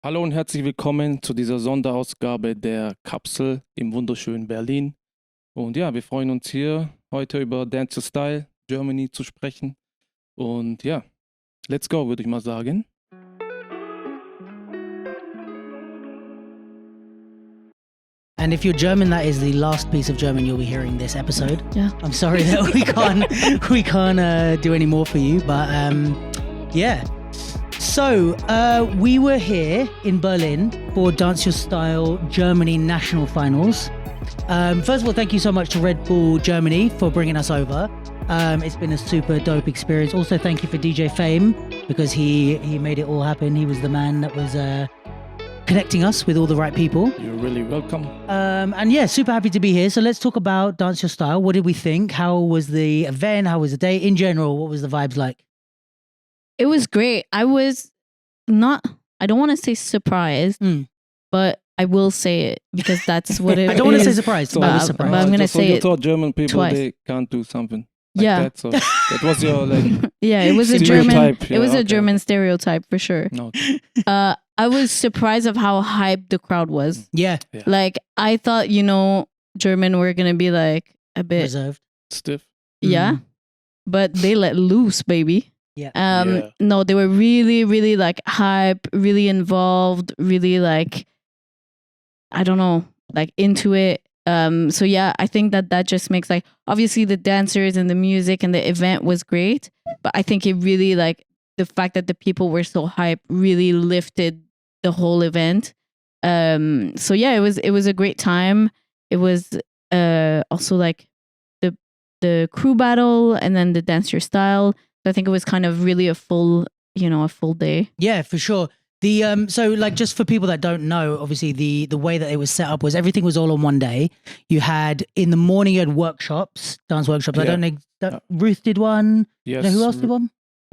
Hallo und herzlich willkommen zu dieser Sonderausgabe der Capsule im wunderschönen Berlin. Und ja, wir freuen uns hier heute über Dance Your Style Germany zu sprechen. Und ja, let's go, würde ich mal sagen. And if you're German, that is the last piece of German you'll be hearing this episode. Yeah. I'm sorry that we can't do any more for you, but yeah. So we were here in Berlin for Dance Your Style Germany National Finals. First of all, thank you so much to Red Bull Germany for bringing us over. It's been a super dope experience. Also, thank you for DJ Fayme because he made it all happen. He was the man that was connecting us with all the right people. You're really welcome. And yeah, super happy to be here. So let's talk about Dance Your Style. What did we think? How was the event? How was the day? In general, what was the vibes like? It was great. I was not, I don't want to say surprised, but I will say it because that's what it is. I don't want to say surprised, but I was surprised. But I'm going to So say you it thought German people, twice. they can't do something like Yeah. that? So that was your like Yeah, it was a stereotype. German, Yeah, it was a okay. German stereotype for sure. No. I was surprised of how hyped the crowd was. Yeah, Like, I thought, German were going to be like a bit, reserved. Stiff. yeah, but they let loose, baby. Yeah. Yeah. No, they were really, really like hype, really involved, really like, I don't know, like into it. So yeah, I think that just makes like, obviously the dancers and the music and the event was great, but I think it really like the fact that the people were so hype really lifted the whole event. So yeah, it was a great time. It was also like the crew battle and then the Dance Your Style. So I think it was kind of really a full day. Yeah, for sure. The so like just for people that don't know, obviously the way that it was set up was everything was all on one day. You had in the morning you had workshops, dance workshops. I Yeah. don't know. Ruth did one. Yes. You know, who else did one?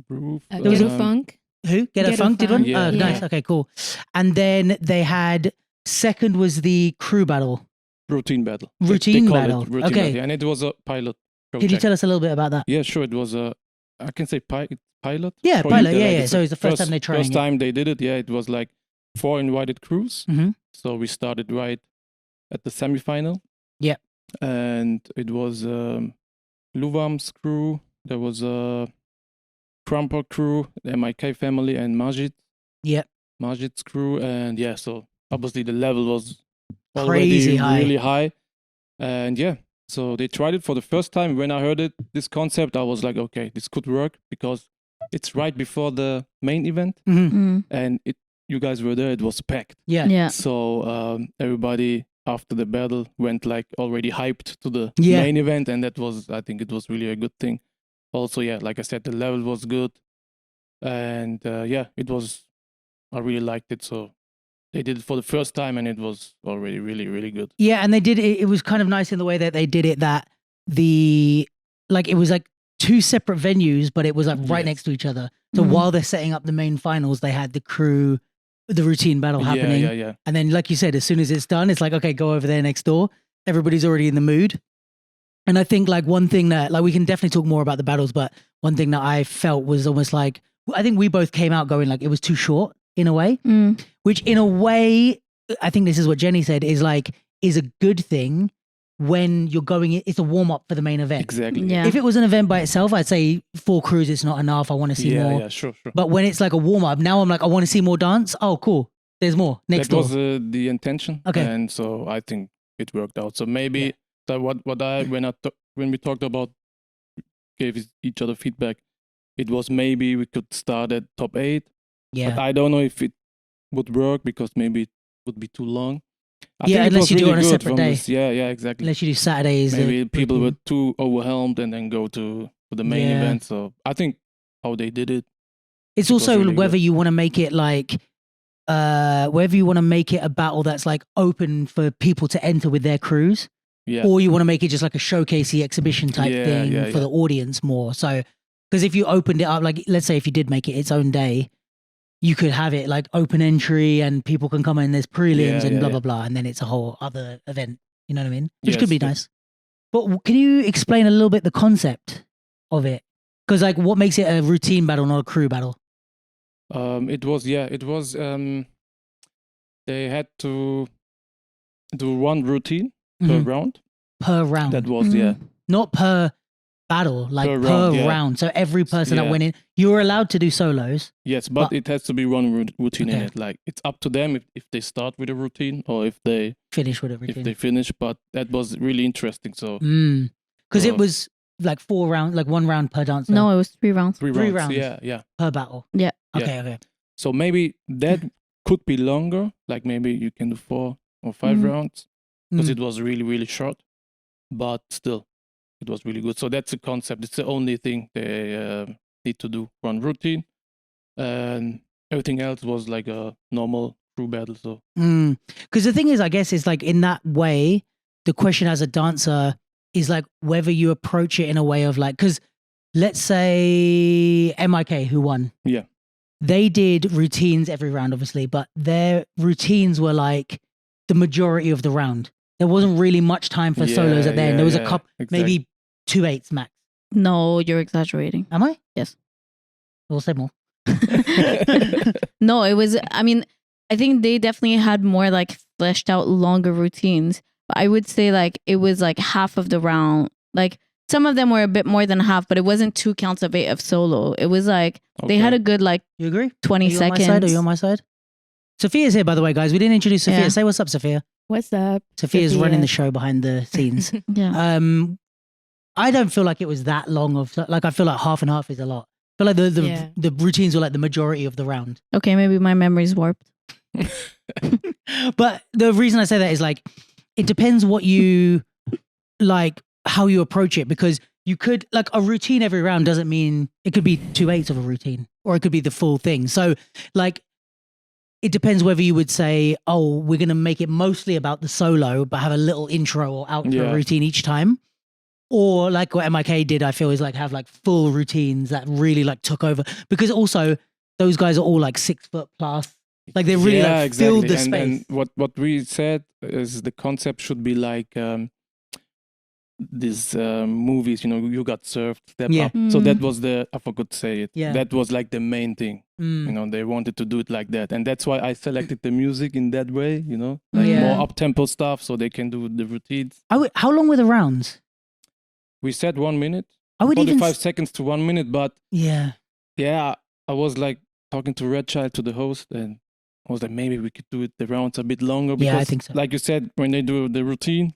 Roof, There was Get a a Funk. Who? Get a Get a Funk did one? Funk. Yeah. Oh, nice. Yeah. Okay, cool. And then they had second was the crew battle. routine battle. Routine call battle. It routine Okay. battle. And it was a pilot project. Could you tell us a little bit about that? Yeah, sure. It was a, I can say pilot. Yeah, project. pilot. Yeah, Like, yeah. it's So the it's the first time they tried. First time they did it. Yeah, it was like 4 invited crews. Mm-hmm. So we started right at the semifinal. Yeah. And it was Luwam's crew. There was a Crumper crew, the MIK family, and Majid. Yeah. Majid's crew. And yeah, so obviously the level was Crazy already high. really high. And yeah, so they tried it for the first time. When I heard it, this concept, I was like, okay, this could work because it's right before the main event. Mm-hmm. And you guys were there, it was packed. Yeah. Yeah. So everybody after the battle went like already hyped to the Yeah. main event, and I think it was really a good thing. Also, yeah, like I said, the level was good, and yeah, I really liked it. So they did it for the first time, and it was already really, really good. Yeah, and they did it. It was kind of nice in the way that they did it. That it was like two separate venues, but it was like right Yes. next to each other. So Mhm. while they're setting up the main finals, they had the crew, the routine battle happening. Yeah. And then, like you said, as soon as it's done, it's like, okay, go over there next door. Everybody's already in the mood. And I think like one thing that like we can definitely talk more about the battles, but one thing that I felt was almost like I think we both came out going like it was too short in a way, Mm. which in a way I think this is what Jenny said is a good thing when you're going. It's a warm up for the main event. Exactly. Yeah. If it was an event by itself, I'd say 4 crews it's not enough. I want to see more. Yeah, sure. But when it's like a warm up, now I'm like I want to see more dance. Oh, cool. There's more next That door. was the intention. Okay. And so I think it worked out. So maybe that when we talked about gave each other feedback, it was maybe we could start at top 8. Yeah. But I don't know if it would work because maybe it would be too long. I Yeah, think it unless was you do really it on a good separate from day. this- Yeah, exactly. Unless you do Saturdays. Maybe people routine. were too overwhelmed and then go to the main Yeah. event. So I think how they did it. It's it was also really whether good. you want to make it like, whether you want to make it a battle that's like open for people to enter with their crews, Yeah. or you want to make it just like a showcasey exhibition type Yeah, thing yeah, for yeah. the audience more. So, because if you opened it up, like let's say if you did make it its own day, you could have it like open entry and people can come in. There's prelims Yeah, and yeah, blah yeah. blah blah, and then it's a whole other event. You know what I mean? Which could Yes, be yeah. nice. But can you explain a little bit the concept of it? Because like, what makes it a routine battle, not a crew battle? It was they had to do one routine per Mhm. round. Per round. That was yeah. Not per battle, like per round, yeah. round. So every person that Yeah. went in, you were allowed to do solos. Yes, but But- it has to be one routine in Okay. it. Like it's up to them if they start with a routine or if they Finish with everything. if they finish. But that was really interesting. So Because it So- was like 4 rounds, like 1 round per dancer. No, it was 3 rounds. three Three rounds. rounds. Yeah. Per battle. Yeah. Okay, okay. So maybe that could be longer. Like maybe you can do 4 or 5 rounds because Mm. it was really really short. But still, it was really good. So that's the concept. It's the only thing they need to do, one routine, and everything else was like a normal crew battle. So Because the thing is, I guess, is like in that way, the question as a dancer is like whether you approach it in a way of like, because let's say MIK, who won. Yeah. They did routines every round, obviously, but their routines were like the majority of the round. There wasn't really much time for solos at the end. There was a couple, maybe 2 8s max. No, you're exaggerating. Am I? Yes. We'll say more. No, it was, I mean, I think they definitely had more like fleshed out longer routines. But I would say like it was like half of the round. Like some of them were a bit more than half, but it wasn't 2 counts of 8 of solo. It was like they had a good like You agree? 20 Are you seconds. on my side? Are you on my side? Sophia's here, by the way, guys. We didn't introduce Sophia. Yeah. Say what's up, Sophia. What's up? Sophia's Sophia. running the show behind the scenes. Yeah. I don't feel like it was that long of like I feel like half and half is a lot. I feel like Yeah. the routines were like the majority of the round. Okay, maybe my memory's warped. But the reason I say that is like it depends what you like how you approach it, because you could like a routine every round doesn't mean it could be 2 8s of a routine or it could be the full thing. So like it depends whether you would say, oh, we're going to make it mostly about the solo, but have a little intro or outro Yeah. routine each time. Or like what MIK did, I feel is like have like full routines that really like took over, because also those guys are all like 6 foot plus. Like they really like filled the space. And what we said is the concept should be like these movies, you got served, step Yeah. up. So that Mm. was I forgot to say it. Yeah. That was like the main thing. They wanted to do it like that. And that's why I selected the music in that way, like Yeah. more up-tempo stuff so they can do the routines. How long were the rounds? We said 1 minute, I would even 45 seconds to 1 minute, but yeah. yeah, I was like talking to Red Child, to the host, and I was like, maybe we could do it the rounds a bit longer. Because, Yeah, I think so. like you said, when they do the routine,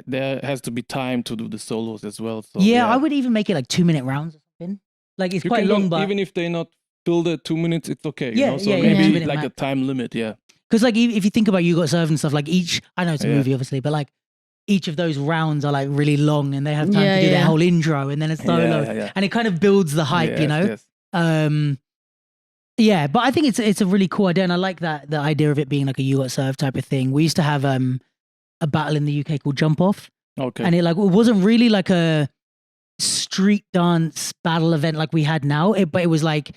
there has to be time to do the solos as well. So, Yeah, I would even make it like 2-minute rounds or something. Like it's You quite can long, do, but even if they not fill the 2 minutes, it's okay. Yeah, So yeah, yeah, maybe 2-minute like a max. time limit. Yeah, because like if you think about You Got Served and stuff, like I know it's a Yeah. movie obviously, but like each of those rounds are like really long and they have time Yeah, to do their yeah. whole intro and then a solo, yeah. and it kind of builds the hype, you Yes, know. yes. Yeah, but I think it's a really cool idea, and I like the idea of it being like a You Got Served type of thing. We used to have a battle in the UK called Jump Off, Okay. and it wasn't really like a street dance battle event like we had now, but it was like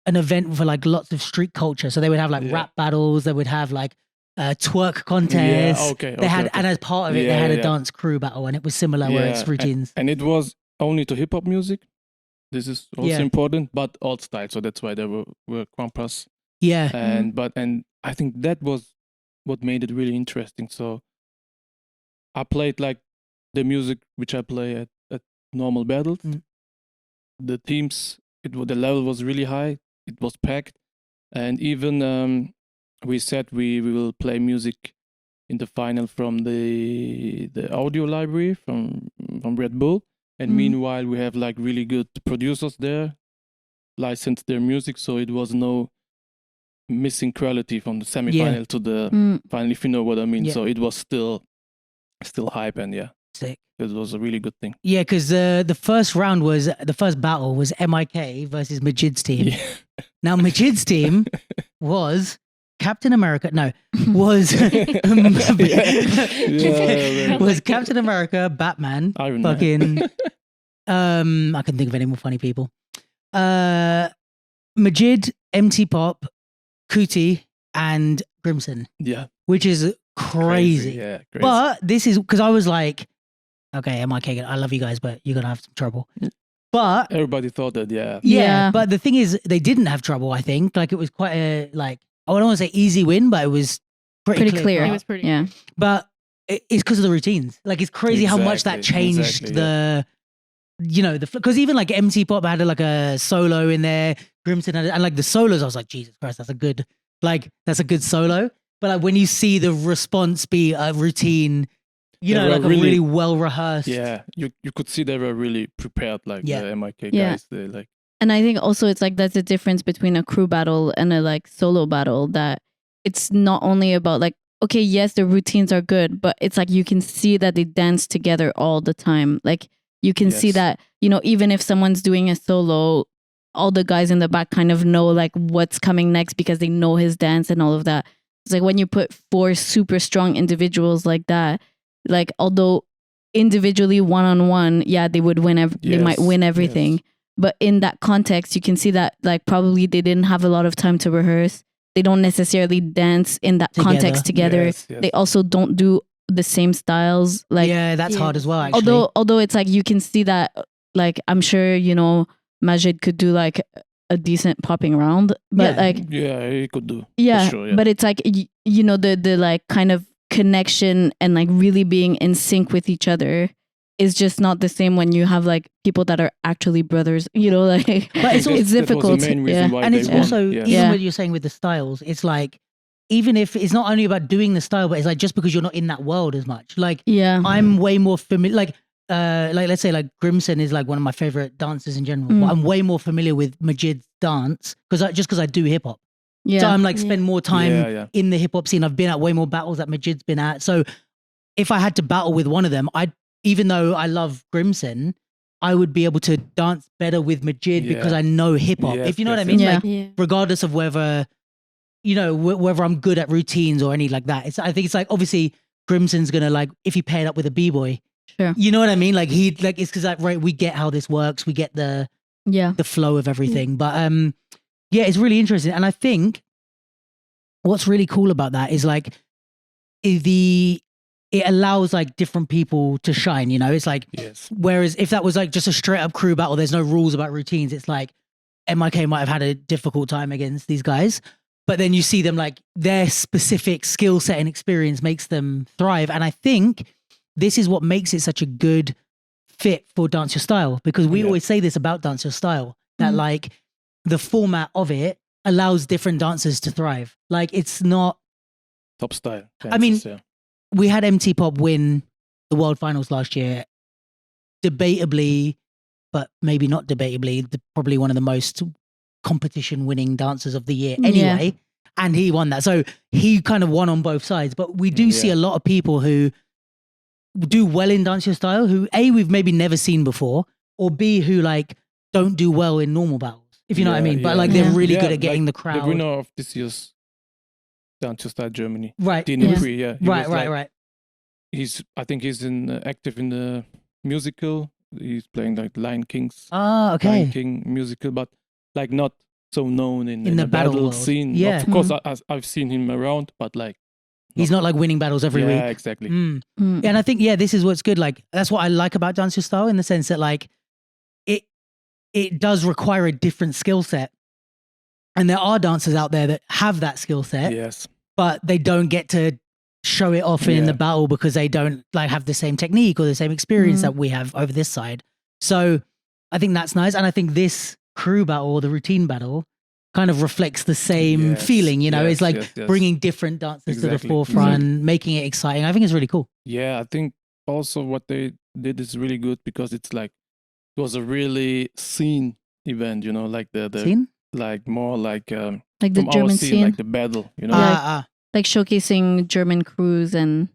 an event for like lots of street culture. So they would have like Yeah. rap battles, they would have like twerk contests. Yeah, okay. They had, okay. and as part of it, they Yeah, had a yeah. dance crew battle, and it was similar where it's Yeah, routines. And it was only to hip hop music. This is also Yeah. important, but all style. So that's why there were Kwampas. Yeah, And I think that was what made it really interesting. So I played like the music which I play at normal battles. Mm. The teams, the level was really high. It was packed, and even we said we will play music in the final from the audio library from Red Bull. And Mm. meanwhile, we have like really good producers there, licensed their music, so it was no missing quality from the semifinal to the final, if you know what I mean. Yeah. So it was still hype, and yeah, sick. it was a really good thing. Yeah, because the first battle was MIK versus Majid's team. Yeah. Now Majid's team was Captain America. No, was Yeah. was Captain America, Batman, Iron Man. fucking. I can think of any more funny people. Majid, MT Pop, Kuti, and Grimson, Yeah, which is crazy. Yeah, crazy. But this is because I was like, okay, MIK, I love you guys, but you're gonna have some trouble. But everybody thought that. Yeah, yeah, Yeah. but the thing is, they didn't have trouble. I think like it was quite a like I don't want to say easy win, but it was pretty clear. clear. It was pretty. Yeah. But it's because of the routines. Like it's crazy how much that Exactly, changed exactly, the, you know, because even like MC Pop had like a solo in there, Grimson had, and like the solos, I was like, Jesus Christ, that's a good solo. But like when you see the response be a routine, you They know, were like a really well rehearsed. Yeah, you could see they were really prepared, like Yeah. the MIK Yeah. guys. They like And I think also it's like that's the difference between a crew battle and a like solo battle, that it's not only about like, okay, yes, the routines are good, but it's like you can see that they dance together all the time. Like you can see Yes. that, you know, even if someone's doing a solo, all the guys in the back kind of know like what's coming next because they know his dance and all of that. It's like when you put 4 super strong individuals like that, like although individually one-on-one, yeah, they would win, they might Yes, win everything. yes. But in that context, you can see that like probably they didn't have a lot of time to rehearse. They don't necessarily dance in that context together. Yes, yes. They also don't do the same styles. Like yeah, that's hard as well, actually. although it's like you can see that, like I'm sure, you know, Majid could do like a decent popping round, but Yeah. like Yeah, he could do. yeah, for sure, yeah. but it's like you know, the like kind of connection and like really being in sync with each other is just not the same when you have like people that are actually brothers, you know, like But it's That- it's that was the difficult. main reason Yeah. why And they it's won. also, Yes. even Yeah. what you're saying with the styles, it's like, even if it's not only about doing the style, but it's like just because you're not in that world as much. Like Yeah. I'm way more familiar, like let's say like Grimson is like one of my favorite dancers in general, but I'm way more familiar with Majid's dance because I do hip hop. Yeah. So I'm like spend more time Yeah. in the hip hop scene. I've been at way more battles that Majid's been at. So if I had to battle with one of them, even though I love Grimson, I would be able to dance better with Majid Yeah. because I know hip hop. Yes, If you know what I yes, mean? yes. Like Yeah. regardless of whether, you know, whether I'm good at routines or any like that. I think it's like, obviously Grimson's gonna like, if he paired up with a B-boy, Sure. you know what I mean? Like it's because like, right, we get how this works. We get the Yeah. flow of everything. But yeah, it's really interesting. And I think what's really cool about that is like it allows like different people to shine, you know? It's like, Yes. whereas if that was like just a straight up crew battle, there's no rules about routines. It's like MIK might have had a difficult time against these guys, but then you see them like their specific skill set and experience makes them thrive. And I think this is what makes it such a good fit for Dance Your Style, because we Yeah. always say this about Dance Your Style, that Mhm. like the format of it allows different dancers to thrive. Like it's not, Top style. I mean, dances, yeah. we had MT Pop win the World Finals last year, debatably, but maybe not debatably, probably one of the most competition winning dancers of the year anyway. And he won that. So he kind of won on both sides. But we do see Yeah. a lot of people who do well in Dance Your Style, who A, we've maybe never seen before, or B, who like don't do well in normal battles, if you know what I Yeah, mean. But yeah. like they're Yeah. really Yeah, good at getting like the crowd. The winner of this year's Dance Your Style Germany, Right. Dini Yeah. Pre, yeah. He Right, was, like, right. I think he's active in the musical. He's playing like Lion King's Ah, Lion okay. King musical, but like not so known in the battle world. scene. Yeah. Of course, I've seen him around, but like He's not like winning battles every yeah, week. exactly. Mm. Mm. And I think, yeah, this is what's good. Like, that's what I like about Dance Your Style, in the sense that like it does require a different skill set. And there are dancers out there that have that skill set, Yes, but they don't get to show it off in Yeah. the battle because they don't like have the same technique or the same experience Mhm. that we have over this side. So I think that's nice. And I think this crew battle or the routine battle kind of reflects the same Yes, feeling, you know, yes, it's like yes, yes. bringing different dancers to the Exactly, forefront, making it exciting. I think it's really cool. yeah. I think also what they did is really good because it's like it was a really scene event, you know, like the Scene? like more like Like the from our German scene, scene, like the battle, you know. like showcasing German crews and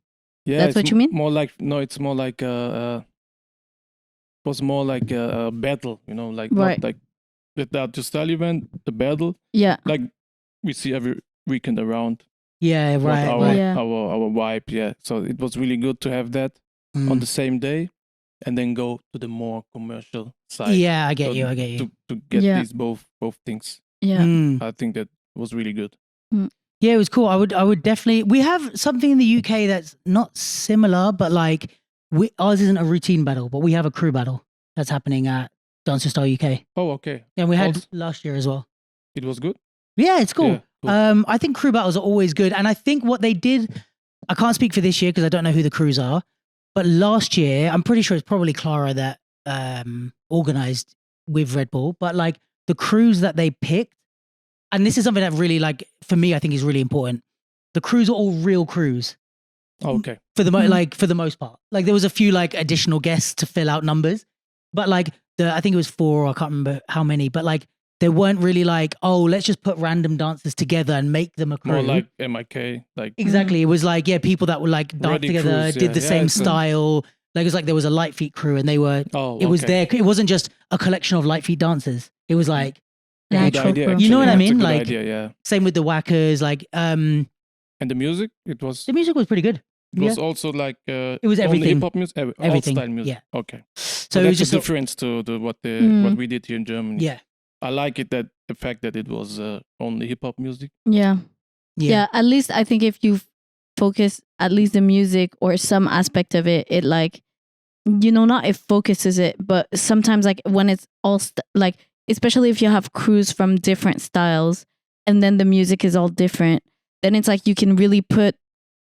Yeah, That's it's what you mean? More like no, it's more like was more like a battle, you know, like Right. not like the Just Style event, the battle, yeah, like we see every weekend around. Yeah, was right. our, right. Yeah. our vibe, yeah. So it was really good to have that on the same day, and then go to the more commercial side. Yeah, I get So you. I get you. To get Yeah. these both things. yeah. Mm. I think that was really good. Yeah, it was cool. I would definitely. We have something in the UK that's not similar, but like ours isn't a routine battle, but we have a crew battle that's happening at Dance Your Style UK. Oh, okay. And we had Also- last year as well. It was good. Yeah, it's cool. Yeah. Cool. I think crew battles are always good. And I think what they did, I can't speak for this year because I don't know who the crews are. But last year, I'm pretty sure it's probably Clara that organized with Red Bull. But like the crews that they picked, and this is something that really, like, for me, I think is really important. The crews are all real crews. Okay. For the for the most part. Like there was a few like additional guests to fill out numbers. But like I think it was 4, I can't remember how many, but like they weren't really like, oh, let's just put random dancers together and make them a crew. More like MIK. Like Exactly. It was like, yeah, people that would like dance Ready together, crews, did the yeah, same it's style. Like it was like there was a Light Feet crew and they were, it was there. It wasn't just a collection of Light Feet dancers. It was like, good idea, you know what I That's a mean? good Like, idea, yeah. same with the Whackers. Like, And the music, it was pretty good. It was also like it was everything. Hip hop music, Everything. all style music. Yeah. Okay. So that's it was just a difference to what we did here in Germany. Yeah. I like it that the fact that it was only hip hop music. Yeah. At least I think if you focus at least the music or some aspect of it, it like, you know, not it focuses it, but sometimes like when it's all like, especially if you have crews from different styles and then the music is all different, then it's like you can really put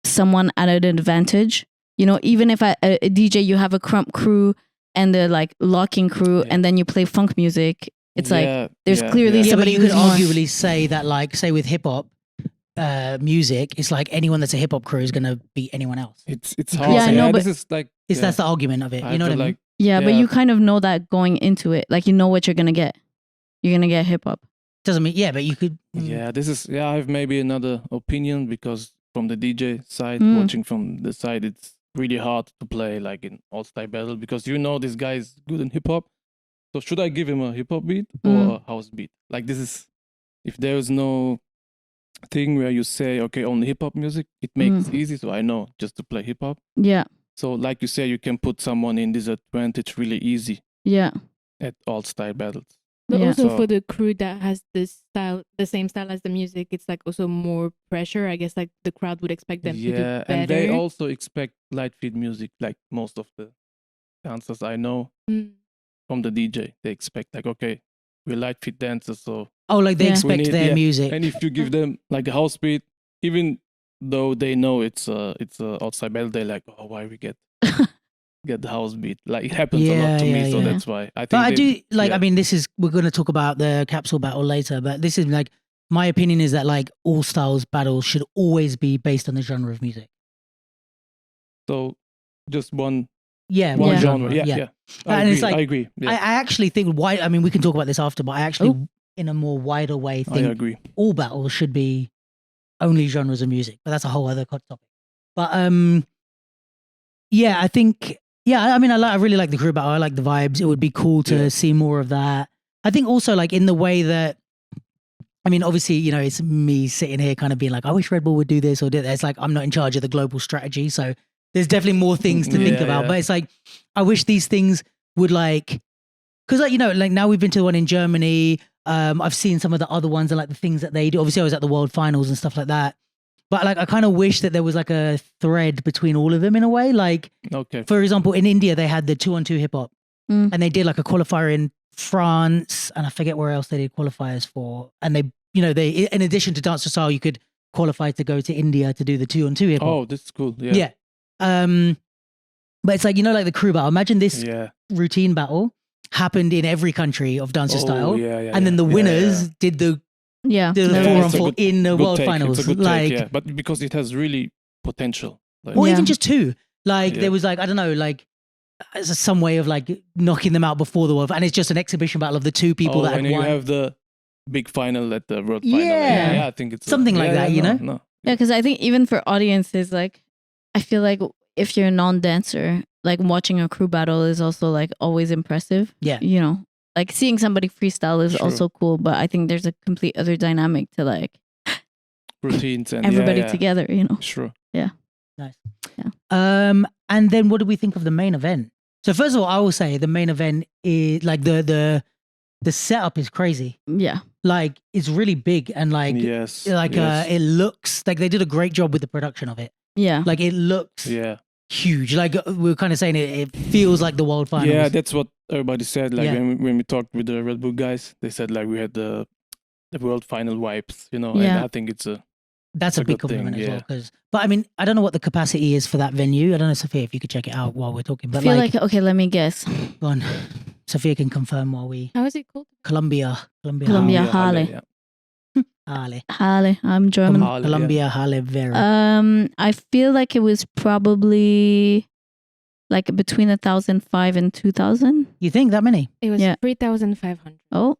someone at an advantage. You know, even if a DJ, you have a crump crew and the like locking crew and then you play funk music, it's like there's clearly somebody but you could who's more... arguably say that, like, say with hip hop music, it's like anyone that's a hip hop crew is gonna beat anyone else. It's hard. Yeah, I know, but this is like that's the argument of it. You know what I mean? Yeah, but you kind of know that going into it, like you know what you're gonna get. You're gonna get hip hop. Doesn't mean but you could. Yeah, this is I have maybe another opinion because from the DJ side, watching from the side, it's really hard to play like in all style battle because you know this guy is good in hip hop. So should I give him a hip hop beat or a house beat? Like this is if there is no thing where you say okay only hip hop music, it makes it easy. So I know just to play hip hop. Yeah. So like you say, you can put someone in disadvantage really easy. Yeah. At all style battles. But also for the crew that has this style, the same style as the music, it's like also more pressure. I guess like the crowd would expect them to do better. And they also expect light feed music, like most of the dancers I know from the DJ. They expect like, okay, we're light feed dancers, so like they expect their music. And if you give them like a house beat, even though they know it's a outside battle, they're like, oh, why we get the house beat? Like it happens a lot to me, so that's why I think. But I do like. I mean, we're going to talk about the capsule battle later, but this is like my opinion is that like all styles battles should always be based on the genre of music. So just one. Yeah, one genre. Yeah. I agree. Yeah. I actually think I mean, we can talk about this after, but I actually, in a more wider way, think I agree. all battles should be only genres of music, but that's a whole other topic. But I think. Yeah, I mean, I really like the crew battle. I like the vibes. It would be cool to see more of that. I think also like in the way that, I mean, obviously, you know, it's me sitting here kind of being like, I wish Red Bull would do this or do that. It's like, I'm not in charge of the global strategy. So there's definitely more things to think about. But it's like, I wish these things would like, because like, you know, like now we've been to the one in Germany. I've seen some of the other ones and like the things that they do. Obviously, I was at the World Finals and stuff like that. But like, I kind of wish that there was like a thread between all of them in a way. Like, for example, in India, they had the 2-on-2 hip hop and they did like a qualifier in France and I forget where else they did qualifiers for. And they, you know, in addition to Dance to Style, you could qualify to go to India to do the 2-on-2 hip hop. Oh, that's cool. Yeah. But it's like, you know, like the crew battle. Imagine this routine battle happened in every country of Dance to Style. And then the winners did the 4-on-4 in the World Finals. It's a good like, take, but because it has really potential. Like, or even just 2. Like there was like, I don't know, like some way of like knocking them out before the World. And it's just an exhibition battle of the 2 people that have won. And you have the big final at the World Final. Yeah, I think it's something like that, you know? No. Yeah, because I think even for audiences, like, I feel like if you're a non-dancer, like watching a crew battle is also like always impressive. Yeah. You know? Like seeing somebody freestyle is also cool, but I think there's a complete other dynamic to like routines and everybody together, you know. Sure. Yeah. Nice. Yeah. And then what do we think of the main event? So first of all, I will say the main event is like the setup is crazy. Yeah. Like it's really big and like it looks like they did a great job with the production of it. Yeah. Like it looks huge. Like we were kind of saying it feels like the World Finals. Yeah, that's what everybody said. Like when we talked with the Red Bull guys, they said like we had the the world final vibes, you know. Yeah. And I think it's That's a a big good thing, compliment as well. yeah. But I mean, I don't know what the capacity is for that venue. I don't know, Sophia, if you could check it out while we're talking. I But feel like, like, okay, let me guess. go on. Sophia can confirm while we. How is it called? Columbia. Columbia Halle. Yeah. Halle. Halle, I'm German. Halle, yeah. Columbia Halle Vera. I feel like it was probably like between 1,005 and 2,000. You think that many? It was Yeah. 3,500. Oh,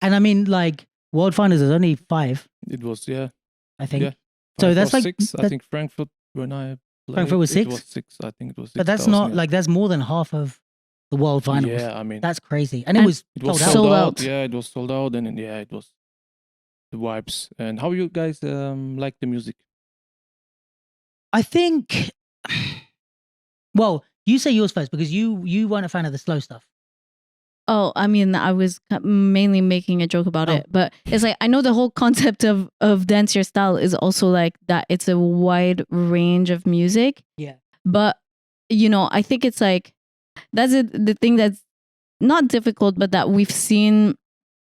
And I mean, like, World Finals is only 5, It was, yeah. I think. Yeah. So 5 that's or like 6. I that- think Frankfurt, when I played, Frankfurt was 6? It was 6. I think it was 6. But that's not like, that's more than half of the World Finals. Yeah, I mean, That's crazy. And it And was it was sold out. sold sold out. out. Yeah, it was sold out. And then, yeah, it was the vibes. And how you guys like the music? I think, well, you say yours first because you weren't a fan of the slow stuff. oh, I mean, I was mainly making a joke about Oh. it, but it's like I know the whole concept of dance your style is also like that. It's a wide range of music. Yeah. But you know, I think it's like that's the thing that's not difficult, but that we've seen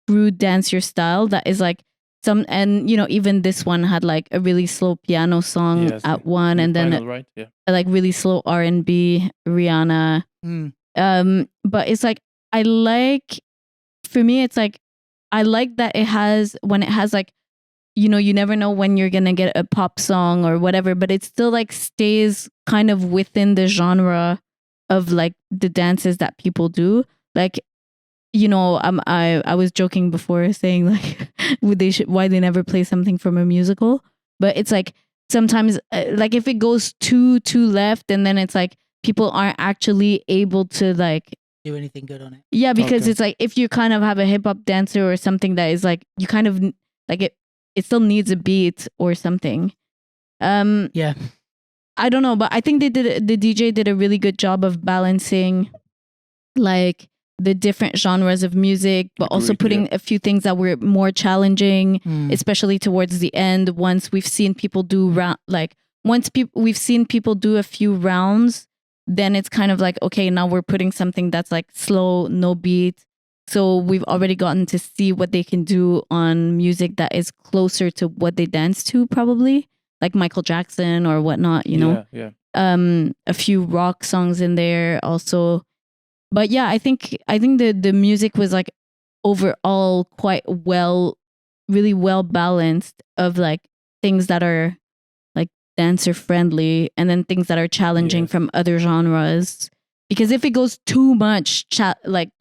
through dance your style that is like some, and you know, even this one had like a really slow piano song Yes, at one, and then Final, right? Yeah. a, like really slow R&B Rihanna. But it's like I like, for me, it's like I like that it has, when it has like, you know, you never know when you're gonna get a pop song or whatever, but it still like stays kind of within the genre of like the dances that people do. Like, you know, I was joking before saying like why they never play something from a musical, but it's like sometimes like if it goes too left, and then it's like people aren't actually able to like Do anything good on it. yeah, because Okay. it's like if you kind of have a hip hop dancer or something that is like you kind of like it still needs a beat or something. Yeah. I don't know, but I think the DJ did a really good job of balancing like the different genres of music, but also Agreed, putting a few things that were more challenging, especially towards the end. Once we've seen people do we've seen people do a few rounds, then it's kind of like, okay, now we're putting something that's like slow, no beat. So we've already gotten to see what they can do on music that is closer to what they dance to, probably like Michael Jackson or whatnot, you know? Yeah. A few rock songs in there also. But yeah, I think the music was like overall quite really well balanced of like things that are like dancer friendly and then things that are challenging Yes. from other genres. Because if it goes too much Yes.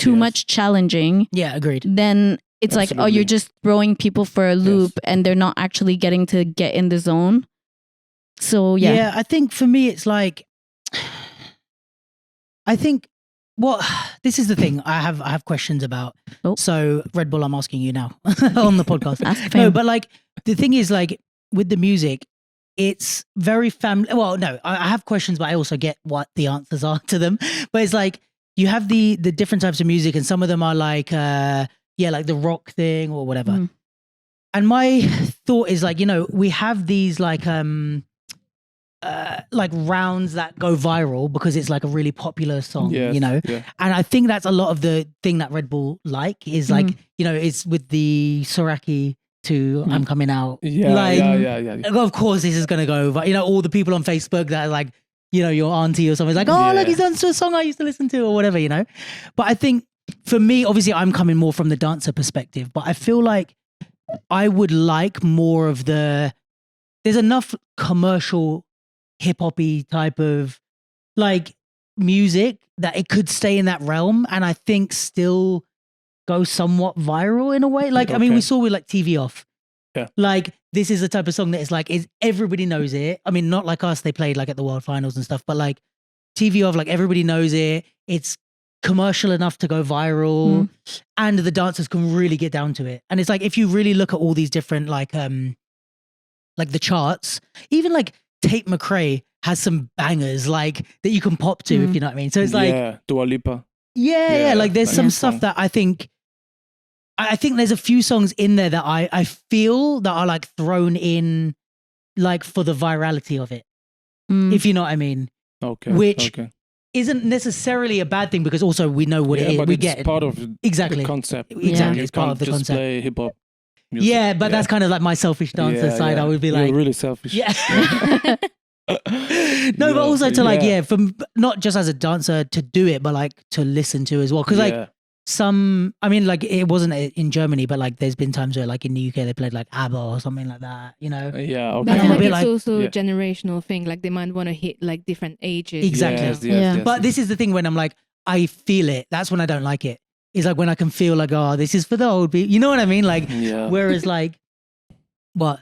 much challenging, Yeah, agreed. then it's like, oh, you're Absolutely. just throwing people for a loop and they're not actually getting to get in the zone. So yeah. I think for me, it's like, I think, well, this is the thing I have questions about. Oh. So Red Bull, I'm asking you now on the podcast. Ask No, Fayme. but like the thing is, like with the music, it's very family. Well, no, I have questions, but I also get what the answers are to them. But it's like you have the different types of music, and some of them are like, like the rock thing or whatever. Mhm. And my thought is like, you know, we have these like rounds that go viral because it's like a really popular song, Yes, you know. Yeah. And I think that's a lot of the thing that Red Bull like is like, you know, it's with the Soraki to I'm Coming Out. Yeah, Like, yeah. of course, this is going to go over. You know, all the people on Facebook that are like, you know, your auntie or something's like, oh, Yeah. look, he's done a song I used to listen to or whatever, you know. But I think for me, obviously, I'm coming more from the dancer perspective, but I feel like I would like more of there's enough commercial hip hoppy type of like music that it could stay in that realm and I think still go somewhat viral in a way. Like, I mean, we Okay. saw with like TV Off. Yeah. Like, this is the type of song that is everybody knows it. I mean, not like us, they played like at the World Finals and stuff, but like TV Off, like everybody knows it. It's commercial enough to go viral and the dancers can really get down to it. And it's like, if you really look at all these different like the charts, even like Tate McRae has some bangers like that you can pop to, if you know what I mean. So it's like, Yeah, Dua Lipa. yeah, like there's like some that stuff song. that I think there's a few songs in there that I feel that are like thrown in like for the virality of it, if you know what I mean, Okay. Which okay. isn't necessarily a bad thing because also we know what it is. But We it's get part of exactly the concept. Exactly, You it's part can't of the just concept. play hip hop music. Yeah, but that's kind of like my selfish dancer side. I would be like, you're really selfish. yeah. No, but also to like, from not just as a dancer to do it, but like to listen to as well. Because like I mean, like it wasn't in Germany, but like there's been times where like in the UK they played like ABBA or something like that, you know? Yeah, But okay. I think like, it's also a generational thing. Like they might want to hit like different ages. Exactly. Yes. But this is the thing when I'm like, I feel it. That's when I don't like it. It's like when I can feel like, oh, this is for the old people. You know what I mean? Like, whereas like, what?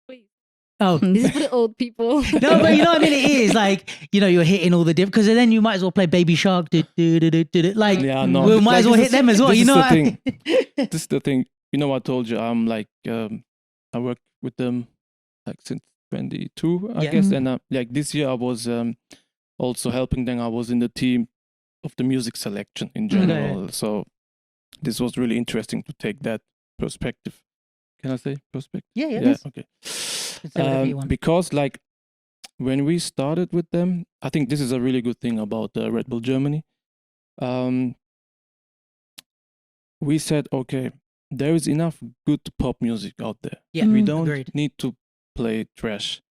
Wait. Oh, this is for the old people. No, but you know what I mean? It is like, you know, you're hitting all the different, because then you might as well play Baby Shark. Like, we might as well hit them as well. You know what I mean? This is the thing. You know, I told you, I'm like, I work with them like since 22, I guess. And like this year I was also helping them. I was in the team of the music selection in general. So this was really interesting to take that perspective. Can I say perspective? Yeah. Okay. You because like when we started with them, I think this is a really good thing about Red Bull Germany. We said, okay, there is enough good pop music out there. Yeah, we don't need to play trash.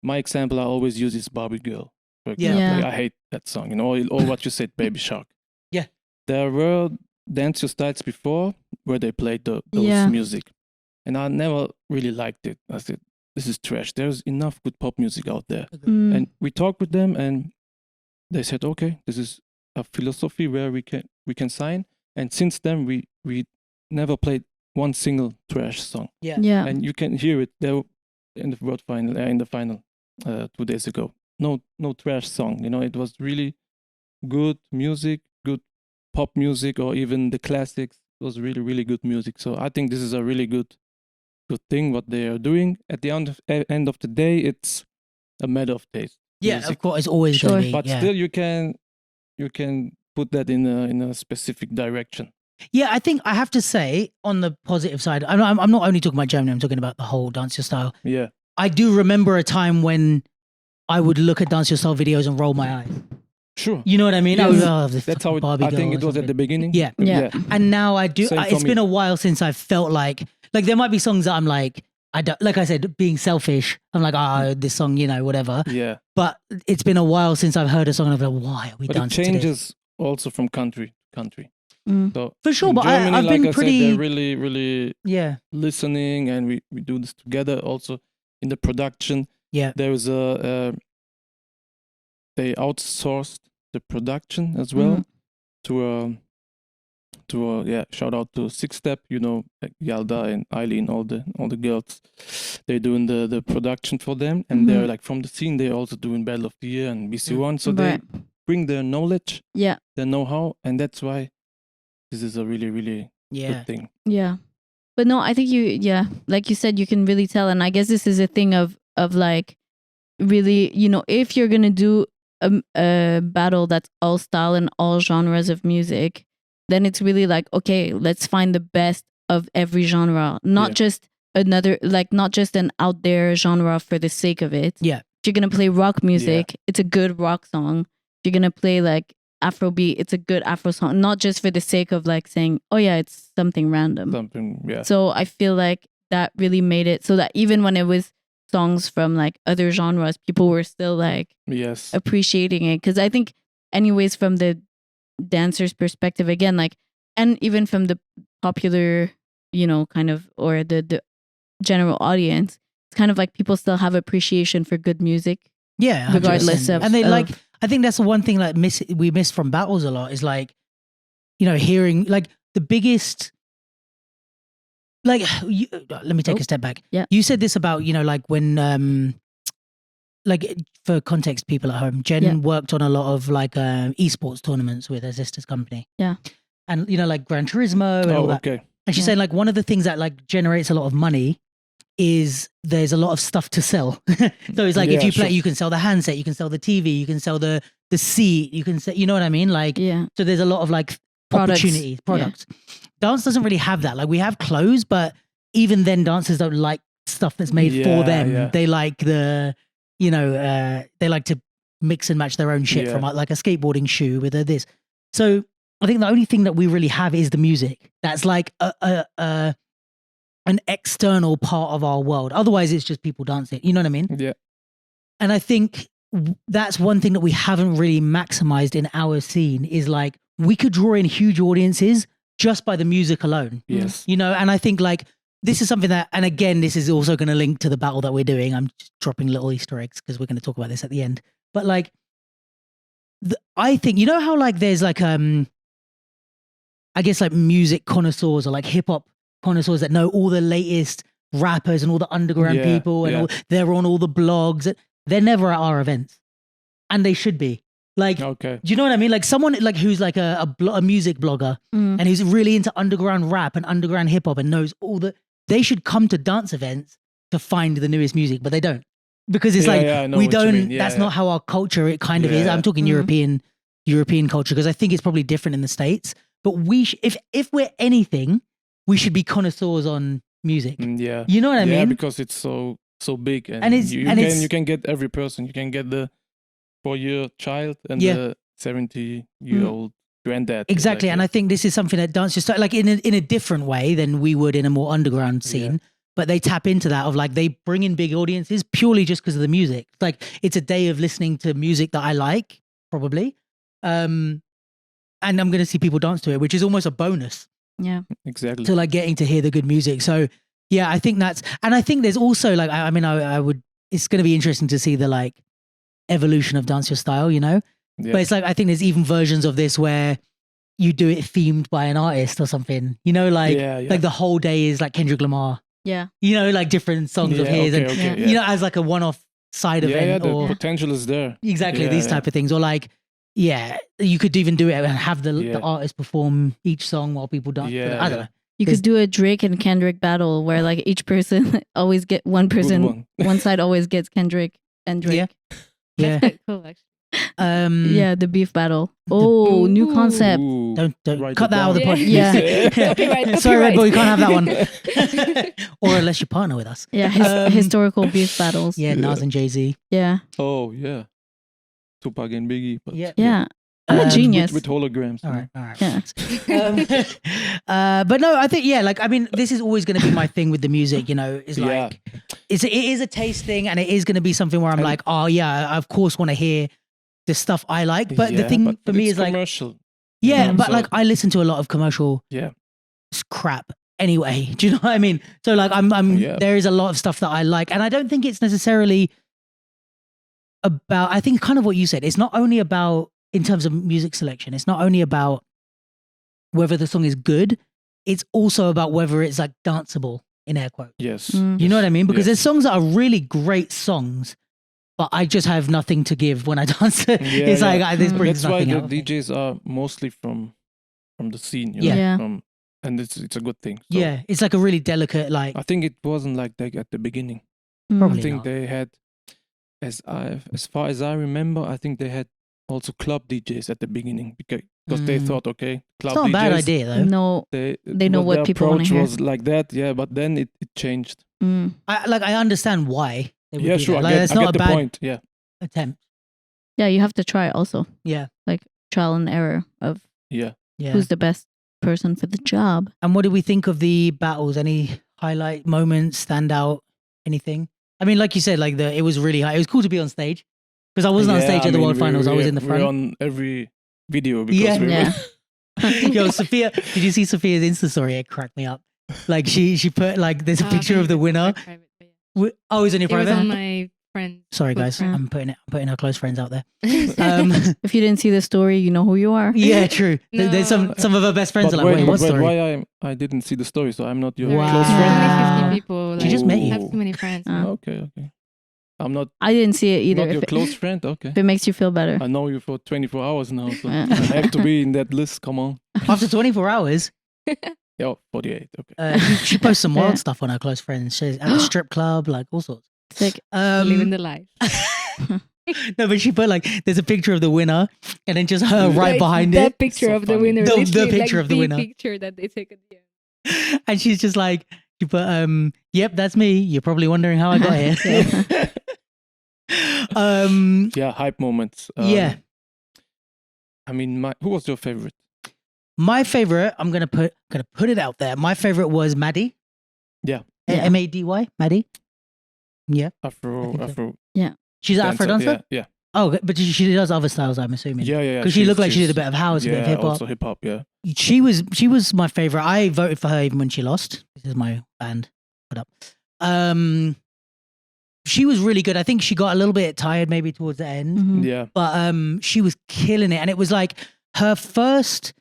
My example I always use is Barbie Girl. For example. Like, I hate that song, you know, or what you said, Baby Shark. Yeah. There were dance styles before where they played those music. And I never really liked it. I said, this is trash. There's enough good pop music out there. And we talked with them and they said, okay, this is a philosophy where we can sign. And since then, we never played one single trash song. Yeah. And you can hear it there in the world final, 2 days ago. No trash song. You know, it was really good music, good pop music, or even the classics. It was really, really good music. So I think this is a really good thing what they are doing. At the end of the day, it's a matter of taste. Yeah, music. of course, it's always going to be. But still, you can put that in a specific direction. Yeah, I think I have to say on the positive side, I'm not only talking about Germany, I'm talking about the whole Dance Your Style. Yeah. I do remember a time when I would look at Dance Your Style videos and roll my eyes. Sure. You know what I mean? Yes. That's how I think it was at the beginning. Yeah. And now I do. It's been a while since I've felt like there might be songs that I'm like, I don't, like I said, being selfish. I'm like, this song, you know, whatever. Yeah. But it's been a while since I've heard a song and I've like, why are we dancing to this? It changes also from country to country. So for sure, but Germany, I've been pretty. Said, they're really, really listening, and we do this together. Also in the production, there is they outsourced the production as well to shout out to Six Step, you know, like Yalda and Eileen, all the girls. They're doing the production for them, and they're like from the scene. They're also doing Battle of the Year and BC1, so they bring their knowledge, their know-how, and that's why this is a really, really good thing. Yeah, but no, I think like you said, you can really tell, and I guess this is a thing of like really, you know, if you're gonna do a battle that's all style and all genres of music, then it's really like, okay, let's find the best of every genre, not just not just an out there genre for the sake of it. Yeah. If you're going to play rock music, it's a good rock song. If you're going to play like Afrobeat, it's a good Afro song, not just for the sake of like saying, oh yeah, it's something random. So I feel like that really made it so that even when it was songs from like other genres, people were still like appreciating it. Because I think anyways, from the dancer's perspective, again, like, and even from the popular, you know, kind of, or the general audience, it's kind of like people still have appreciation for good music. Yeah, 100%. Regardless of, and they like, I think that's the one thing like we miss from battles a lot is like, you know, hearing like the biggest, like, let me take a step back. Yeah. You said this about, you know, like when, like for context, people at home, Jen worked on a lot of like esports tournaments with her sister's company. Yeah. And, you know, like Gran Turismo and all that. Okay. And she's saying like one of the things that like generates a lot of money is there's a lot of stuff to sell. So it's like if you play, you can sell the handset, you can sell the TV, you can sell the seat, you can sell, you know what I mean? Like, so there's a lot of like opportunities, products. Dance doesn't really have that. Like we have clothes, but even then dancers don't like stuff that's made for them. Yeah. They like the, you know, they like to mix and match their own shit from like a skateboarding shoe with this. So I think the only thing that we really have is the music. That's like a an external part of our world. Otherwise, it's just people dancing. You know what I mean? Yeah. And I think that's one thing that we haven't really maximized in our scene is like we could draw in huge audiences just by the music alone. Yes. You know, and I think like this is something that, and again, this is also going to link to the battle that we're doing. I'm just dropping little Easter eggs because we're going to talk about this at the end. But like, I think, you know how like there's like, I guess like music connoisseurs or like hip hop connoisseurs that know all the latest rappers and all the underground people and they're on all the blogs. They're never at our events, and they should be. Like, Okay. do you know what I mean? Like someone like who's like a music blogger and who's really into underground rap and underground hip hop and knows all the. They should come to dance events to find the newest music, but they don't because it's we don't. That's not how our culture. It kind of is. I'm talking European culture because I think it's probably different in the States. But if we're anything, we should be connoisseurs on music. Yeah. You know what I mean? Yeah, because it's so big, and you can get every person. You can get the 4-year child and the 70-year-old granddad. Exactly, and I think this is something that dance just like in a different way than we would in a more underground scene. Yeah. But they tap into that of like they bring in big audiences purely just because of the music. Like it's a day of listening to music that I like, probably, and I'm going to see people dance to it, which is almost a bonus. Yeah, exactly. To like getting to hear the good music. So yeah, I think that's, and I think there's also like, I mean, I would. It's going to be interesting to see the like evolution of Dance Your Style, you know. Yeah. But it's like I think there's even versions of this where you do it themed by an artist or something, you know, like like the whole day is like Kendrick Lamar. Yeah, you know, like different songs of his, you know, as like a one-off side event. Yeah, the or, potential is there. Exactly, these type of things, or like. Yeah, you could even do it and have the artist perform each song while people dance. Yeah, I don't know. You could do a Drake and Kendrick battle where like each person always get one person, one side always gets Kendrick and Drake. Yeah. Cool, actually. Yeah, the beef battle. Oh, new concept. Don't cut that out of the podcast. Yeah. Copyright. Sorry, Red Bull, you can't have that one. Or unless you partner with us. Yeah, historical beef battles. Yeah, Nas and Jay-Z. Yeah. Oh yeah. Tupac and Biggie. But yeah. I'm a genius. With holograms. All right. Yeah. But no, I think, like, I mean, this is always going to be my thing with the music, you know, is like, it is a taste thing and it is going to be something where I'm like, oh yeah, I of course want to hear the stuff I like. But the thing for me is like, commercial. Yeah, but like I listen to a lot of commercial crap anyway. Do you know what I mean? So like there is a lot of stuff that I like and I don't think it's necessarily about, I think kind of what you said, it's not only about, in terms of music selection, it's not only about whether the song is good, it's also about whether it's like danceable, in air quotes. Yes. You know what I mean? Because there's songs that are really great songs, but I just have nothing to give when I dance. It's like, this brings nothing out. That's why the DJs are mostly from the scene, you know? And it's a good thing. So yeah, it's like a really delicate, like... I think it wasn't like that at the beginning. Probably I think not. they had, as far as I remember, I think they had also club DJs at the beginning because they thought, okay, club DJs. It's not a bad idea though. No, they know what people want to hear. Their approach was like that, but then it changed. I understand why they would do sure. that. Like, I get the point. Yeah. Attempt. Yeah, you have to try also. Yeah. Like trial and error of yeah. who's the best person for the job. And what do we think of the battles? Any highlight moments, stand out, anything? I mean, like you said, like it was really high. It was cool to be on stage because I wasn't on stage at the World Finals. I was in the front. We're on every video because Yo, Sophia, did you see Sophia's Insta story? It cracked me up. Like she put like there's a picture of the winner. Oh, it's on your private? It was on my friend. Sorry guys, I'm putting our close friends out there. If you didn't see the story, you know who you are. Yeah, true. No. There's some of our best friends are like, wait, what story? Why I didn't see the story, so I'm not your close Only friend. 50 people. Like, She just met you. I have too many friends. Okay. I'm not. I didn't see it either. Not your close friend. Okay. If it makes you feel better. I know you for 24 hours now, so I have to be in that list. Come on. After 24 hours. Yeah, 48. Okay. She posts some wild stuff on her close friends. She's at the strip club, like all sorts. Sick. Living the life. No, but she put like there's a picture of the winner, and then just her right behind that it. Picture So of the funny. winner. The picture of the winner. Picture that they take at the end. And she's just like, she put, yep, that's me. You're probably wondering how I got here. Hype moments. Yeah. I mean, who was your favorite? My favorite, I'm gonna put it out there. My favorite was Maddie. Yeah. Yeah. Mady, Maddie. Yeah, Afro, I think so. Afro. She's an Afro dancer. Yeah. Oh, but she does other styles, I'm assuming. Yeah. Because she looked like she did a bit of house, a bit of hip hop. Also hip hop. Yeah. She was my favorite. I voted for her even when she lost. This is my band. Put up. She was really good. I think she got a little bit tired maybe towards the end, Mhm. Yeah. but she was killing it. And it was like her first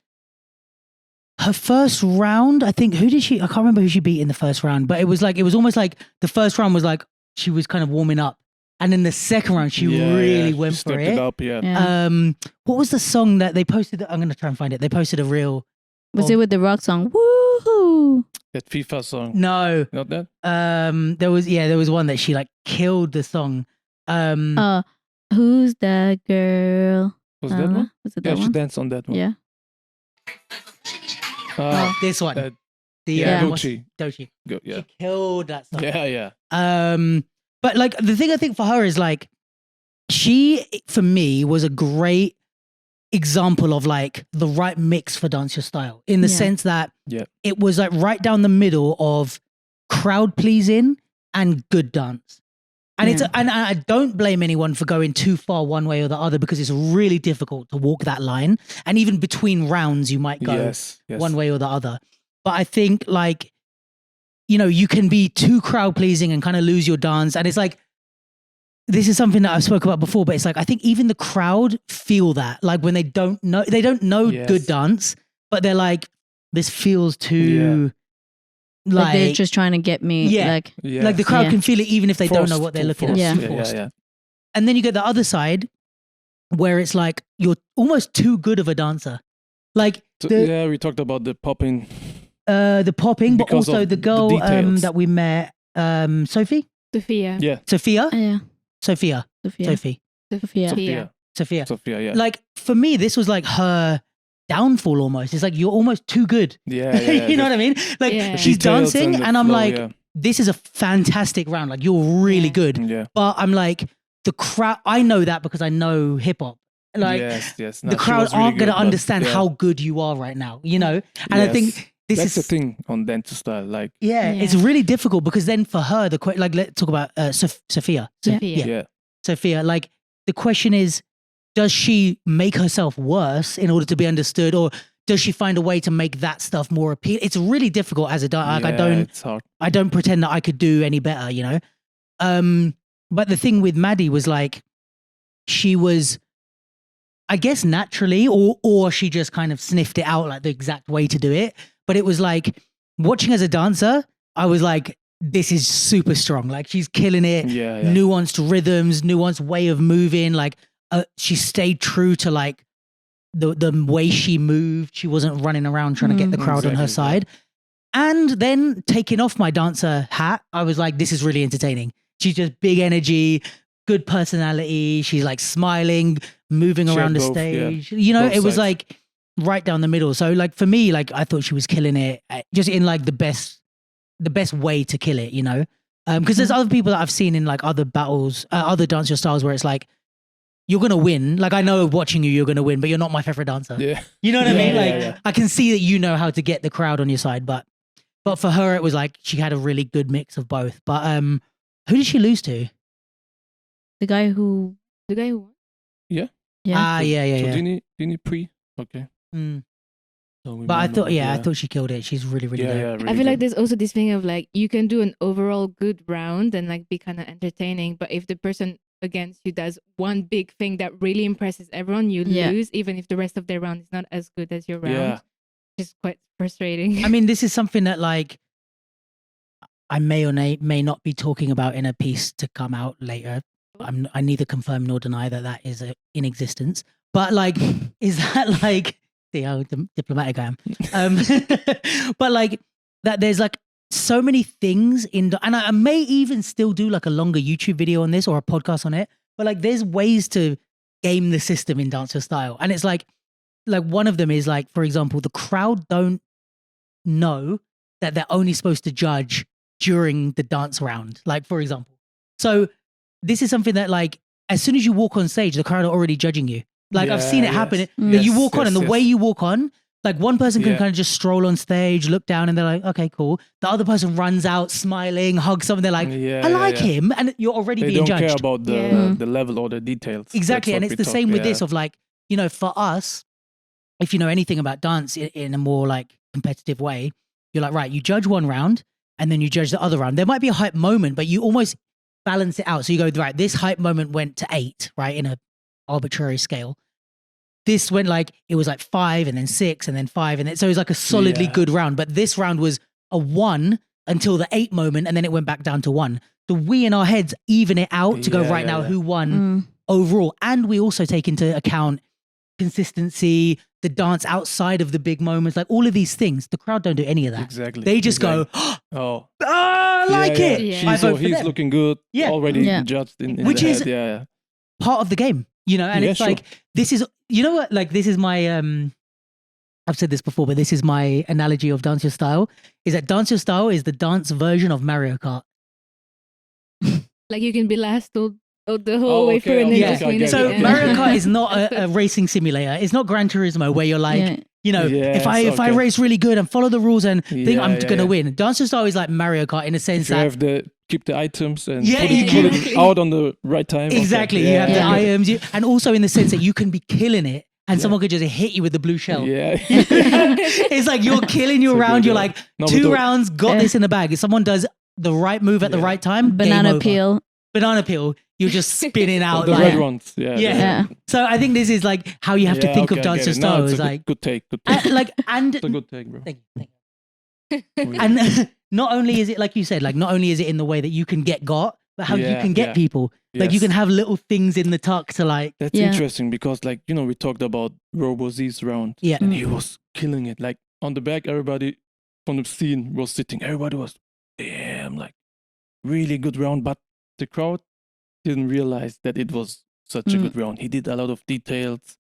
round. I think I can't remember who she beat in the first round, but it was almost like the first round was like she was kind of warming up, and then the second round she really went she for stepped it. up. Yeah. Yeah. What was the song that they posted? I'm gonna try and find it. They posted a reel. Was it with the rock song? Woohoo! That FIFA song. No, Not that. there was one that she like killed the song. Who's that girl? Was that one? Was it Yeah, that she one? danced on that one. Yeah. This one. uh, Yeah. What's- Gucci. Doechii. Yeah. She killed that song. Yeah. But like the thing I think for her is like she for me was a great example of like the right mix for Dance Your Style in the Yeah. sense that Yeah. it was like right down the middle of crowd pleasing and good dance. And Yeah. and I don't blame anyone for going too far one way or the other because it's really difficult to walk that line. And even between rounds, you might go Yes. one way or the other. But I think like, you know, you can be too crowd pleasing and kind of lose your dance. And it's like, this is something that I've spoke about before, but it's like, I think even the crowd feel that like when they don't know Yes. good dance, but they're like, this feels too Like they're just trying to get me. Yeah. Like, like the crowd Yeah. can feel it even if they don't know Forced, what they're full looking force. at. Yeah. Too forced. Yeah. And then you get the other side where it's like you're almost too good of a dancer. Like So, the we talked about the popping. popping, but Because also of the the girl details. that we met, Sophia. Yeah. Sophia, yeah. Sophia, Sophia. Sophie, Sophia. Sophia. Sophia. Yeah. Like for me, this was like her downfall almost. It's like you're almost too good. Yeah. You know what I mean? Like Yeah. she's Details dancing, the and I'm flow, like, yeah. this is a fantastic round. Like you're really Yeah. good. Yeah. But I'm like, the crowd, I know that because I know hip hop. Like yes. No, the she crowd was really aren't going good, to but understand yeah. how good you are right now, you know? And I think Yes. this That's is the thing on Dance Style. Like, it's Yeah. really difficult because then for her, like, let's talk about Sophia. Sophia. Yeah. Sophia, like the question is, does she make herself worse in order to be understood, or does she find a way to make that stuff more appealing? It's really difficult as a dancer. Like, it's hard. I don't pretend that I could do any better, you know? But the thing with Maddie was like, she was, I guess naturally, or she just kind of sniffed it out like the exact way to do it. But it was like watching as a dancer, I was like, this is super strong. Like she's killing it. Yeah. Nuanced rhythms, nuanced way of moving. Like she stayed true to like the way she moved. She wasn't running around trying to get the crowd on her Exactly, side. And then taking off my dancer hat, I was like, this is really entertaining. She's just big energy, good personality. She's like smiling, moving She around the had both, yeah. stage. You know, Both it was sides. like right down the middle. So like for me, like I thought she was killing it just in like the best way to kill it, you know? Because there's other people that I've seen in like other battles, other dance your styles where it's like, you're going to win. Like I know watching you're going to win, but you're not my favorite dancer. Yeah. You know what I Yeah, mean? yeah, Like yeah. I can see that you know how to get the crowd on your side, but for her, it was like she had a really good mix of both. But who did she lose to? The guy who. won? Yeah. Yeah. So Dini Pre. Okay. Mm. So we But I remember thought, that, I thought she killed it. She's really, really Yeah, good. yeah. Really I feel like good. there's also this thing of like you can do an overall good round and like be kind of entertaining, but if the person against you does one big thing that really impresses everyone, you Yeah. lose, even if the rest of their round is not as good as your round. Yeah. Which is quite frustrating. I mean, this is something that like I may or may not be talking about in a piece to come out later. I neither confirm nor deny that is in existence. But like, is that like, see how diplomatic I am? But like that there's like so many things and I may even still do like a longer YouTube video on this or a podcast on it. But like, there's ways to game the system in Dance Your Style, and it's like one of them is like, for example, the crowd don't know that they're only supposed to judge during the dance round, like for example. So this is something that like as soon as you walk on stage, the crowd are already judging you. Like I've seen it happen. Yes. That you walk on and the way you walk on, Like one person can Yeah. kind of just stroll on stage, look down, and they're like, okay, cool. The other person runs out, smiling, hugs someone. They're like, I like him, and you're already They being don't judged. care about the Yeah. the level or the details. Exactly, That's and what it's we the same with talk- this of like, you know, for us, if you know anything about dance in a more like competitive way, you're like, right, you judge one round and then you judge the other round. There might be a hype moment, but you almost balance it out. So you go, right, this hype moment went to 8, right, in a arbitrary scale. This went like, it was like 5 and then 6 and then 5. And then, so it was like a solidly Yeah. good round. But this round was a 1 until the 8 moment and then it went back down to 1. So we in our heads even it out to go, Yeah, right yeah, now, yeah. who won Mm. overall. And we also take into account consistency, the dance outside of the big moments, like all of these things. The crowd don't do any of that. Exactly. They just exactly. go, Oh, I like yeah, it. Yeah. I She's vote or for he's them. looking good. Yeah. Already Yeah. judged in Which the is- head. Yeah. Part of the game, you know, and Yeah, it's sure. like, this is, you know what, like this is my, I've said this before, but this is my analogy of Dance Your Style, is that Dance Your Style is the dance version of Mario Kart. Like you can be last the whole Oh, way okay, through and then okay, just I win get at So the it, end. Mario Kart is not a racing simulator. It's not Gran Turismo where you're like, Yeah. you know, if I Yes, okay. race really good and follow the rules and think Yeah, I'm yeah, gonna yeah. win. Dance Your Style is like Mario Kart in a sense If you that have keep the items and Yeah, put, you it, keep- put it out on the right time. Okay. exactly you Yeah, have the yeah. items, and also in the sense that you can be killing it and someone could just hit you with the blue shell. Yeah. It's like you're killing your So round. good, You're yeah. like No, but 2 the- rounds, got this in the bag. If someone does the right move at the Yeah. right time, game Banana over. peel. Banana peel. You're just spinning Oh, out. the like, red ones. Yeah. Yeah. Yeah. So I think this is like how you have to Yeah, think okay, of I Dance get Your it. No, Style. it's Is a like, good take. Good take. and It's a good take, bro. thank you. And not only is it like you said, like not only is it in the way that you can get got, but how you Yeah, can get yeah. people. Like you Yes. can have little things in the tuck to like, That's Yeah. interesting because, like, you know, we talked about Robo Z's round yeah. and he was killing it. Like, on the back, everybody from the scene was sitting. Everybody was, damn, like, really good round. But the crowd didn't realize that it was such a Mm. good round. He did a lot of details.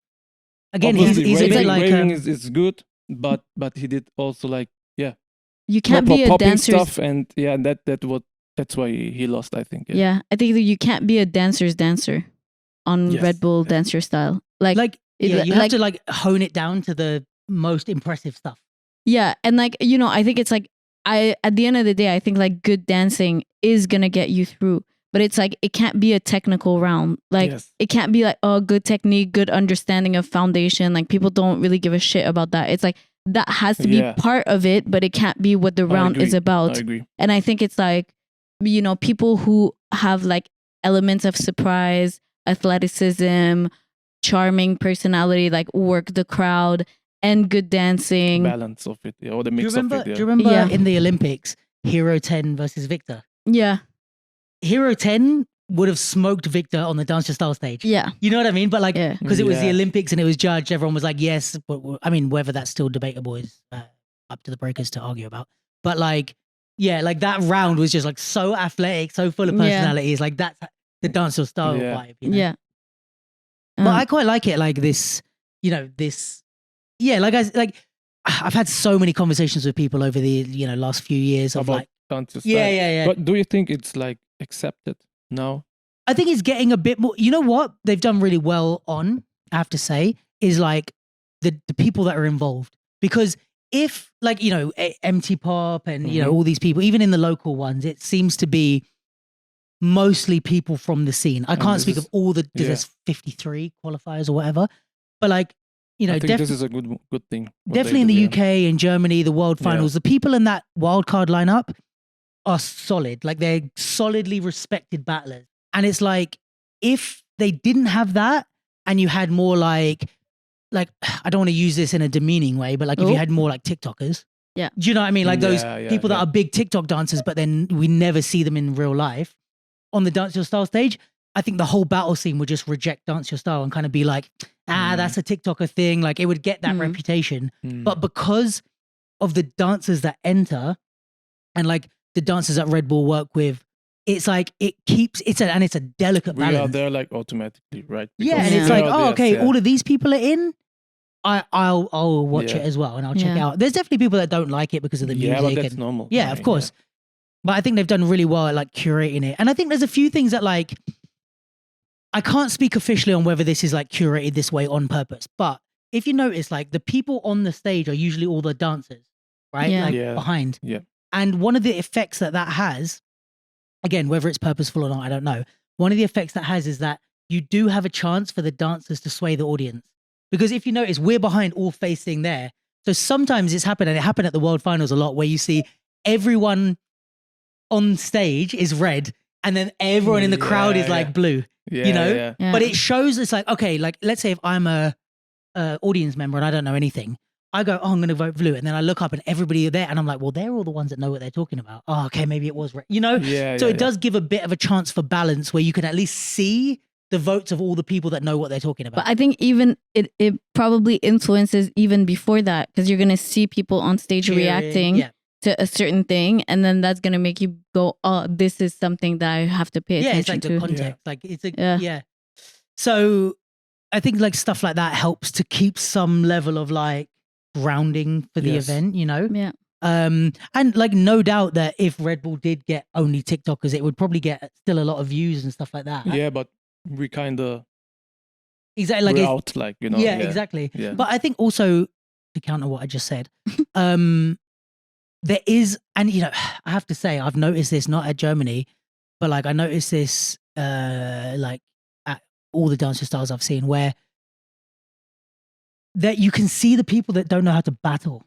Again, Obviously, he's a waving, bit like waving is good, but he did also, like, You can't proper be a popping dancer's stuff. And yeah, that's why he lost, I think. Yeah, I think that you can't be a dancer's dancer on Yes, Red Bull yes. Dance Your Style. Like, it- yeah, you have like- to like hone it down to the most impressive stuff. yeah, and like, you know, I think it's like, at the end of the day, I think like good dancing is gonna get you through, but it's like it can't be a technical round. Like Yes. it can't be like, oh, good technique, good understanding of foundation. Like people don't really give a shit about that. It's like that has to be Yeah. part of it, but it can't be what the I round is agree. about. I agree. And I think it's like, you know, people who have like elements of surprise, athleticism, charming personality, like work the crowd and good dancing. Balance of it, yeah, or the Do you mix remember? of it. Do Yeah. you remember Yeah. in the Olympics, Hero 10 versus Victor? Yeah. Hero 10 would have smoked Victor on the Dance Your Style stage. Yeah. You know what I mean? But like, Yeah. because it was the Yeah. Olympics and it was judged, everyone was like, yes. But I mean, whether that's still debatable is up to the breakers to argue about. But like, yeah, like that round was just like so athletic, so full of Yeah. personality. It's like that's the Dance Your Style Yeah. vibe. You know? Yeah. But I quite like it, like this, you know, yeah, like I've had so many conversations with people over the, last few years of About like, Dance Your yeah, Style. yeah, yeah. But do you think it's like accepted now? I think it's getting a bit more, you know what they've done really well on, I have to say, is like the people that are involved. Because if like, MT Pop and, Mhm. all these people, even in the local ones, it seems to be mostly people from the scene. I can't this speak is- of all the, yeah. there's 53 qualifiers or whatever, but like, I think this is a good thing. what they definitely in do, the yeah. UK and Germany, the world Yeah. finals, the people in that wildcard lineup are solid. Like they're solidly respected battlers. And it's like, if they didn't have that and you had more like, I don't want to use this in a demeaning way, but like if you Oh. had more like TikTokers. Yeah. Do you know what I mean? Like those Yeah, yeah, people that yeah. are big TikTok dancers, but then we never see them in real life on the Dance Your Style stage. I think the whole battle scene would just reject Dance Your Style and kind of be like, Mm. that's a TikToker thing. Like it would get that Mm. reputation. Mm. But because of the dancers that enter and like the dancers that Red Bull work with, it's like it keeps it's a delicate we are balance. there like automatically, right? Yeah, Because and it's Yeah. like, they are oh, there, okay, yeah. all of these people are in. I'll watch Yeah. it as well and I'll check it Yeah. out. There's definitely people that don't like it because of the Yeah, but music. that's and, normal. yeah, I of mean, course. But I think they've done really well at like curating it. And I think there's a few things that like I can't speak officially on whether this is like curated this way on purpose, but if you notice, like the people on the stage are usually all the dancers, right? Yeah. Like Yeah. behind. Yeah. And one of the effects that has, again, whether it's purposeful or not, I don't know. One of the effects that has is that you do have a chance for the dancers to sway the audience. Because if you notice, we're behind all facing there. So sometimes it's happened, and it happened at the World Finals a lot, where you see everyone on stage is red, and then everyone in the crowd is like blue. Yeah, You know? yeah. Yeah. But it shows it's like, okay, like let's say if I'm a audience member and I don't know anything, I go, oh, I'm going to vote blue. And then I look up and everybody are there and I'm like, well, they're all the ones that know what they're talking about. Oh, okay, maybe it was red. You know? Yeah, So yeah, it does give a bit of a chance for balance where you can at least see the votes of all the people that know what they're talking about. But I think even it probably influences even before that, because you're gonna see people on stage Cheering, reacting yeah. to a certain thing, and then that's gonna make you go, "Oh, this is something that I have to pay Yeah, it's attention like to." the context. Like it's a, Yeah. yeah. So I think like stuff like that helps to keep some level of like grounding for the Yes. event, you know? Yeah, And like no doubt that if Red Bull did get only TikTokers, it would probably get still a lot of views and stuff like that. Yeah, but we kind of Exactly. Like we're it's, out, like, you know. yeah, exactly. Yeah. But I think also to counter what I just said, there is, and you know, I have to say, I've noticed this not at Germany, but like I noticed this like at all the dance styles I've seen, where that you can see the people that don't know how to battle,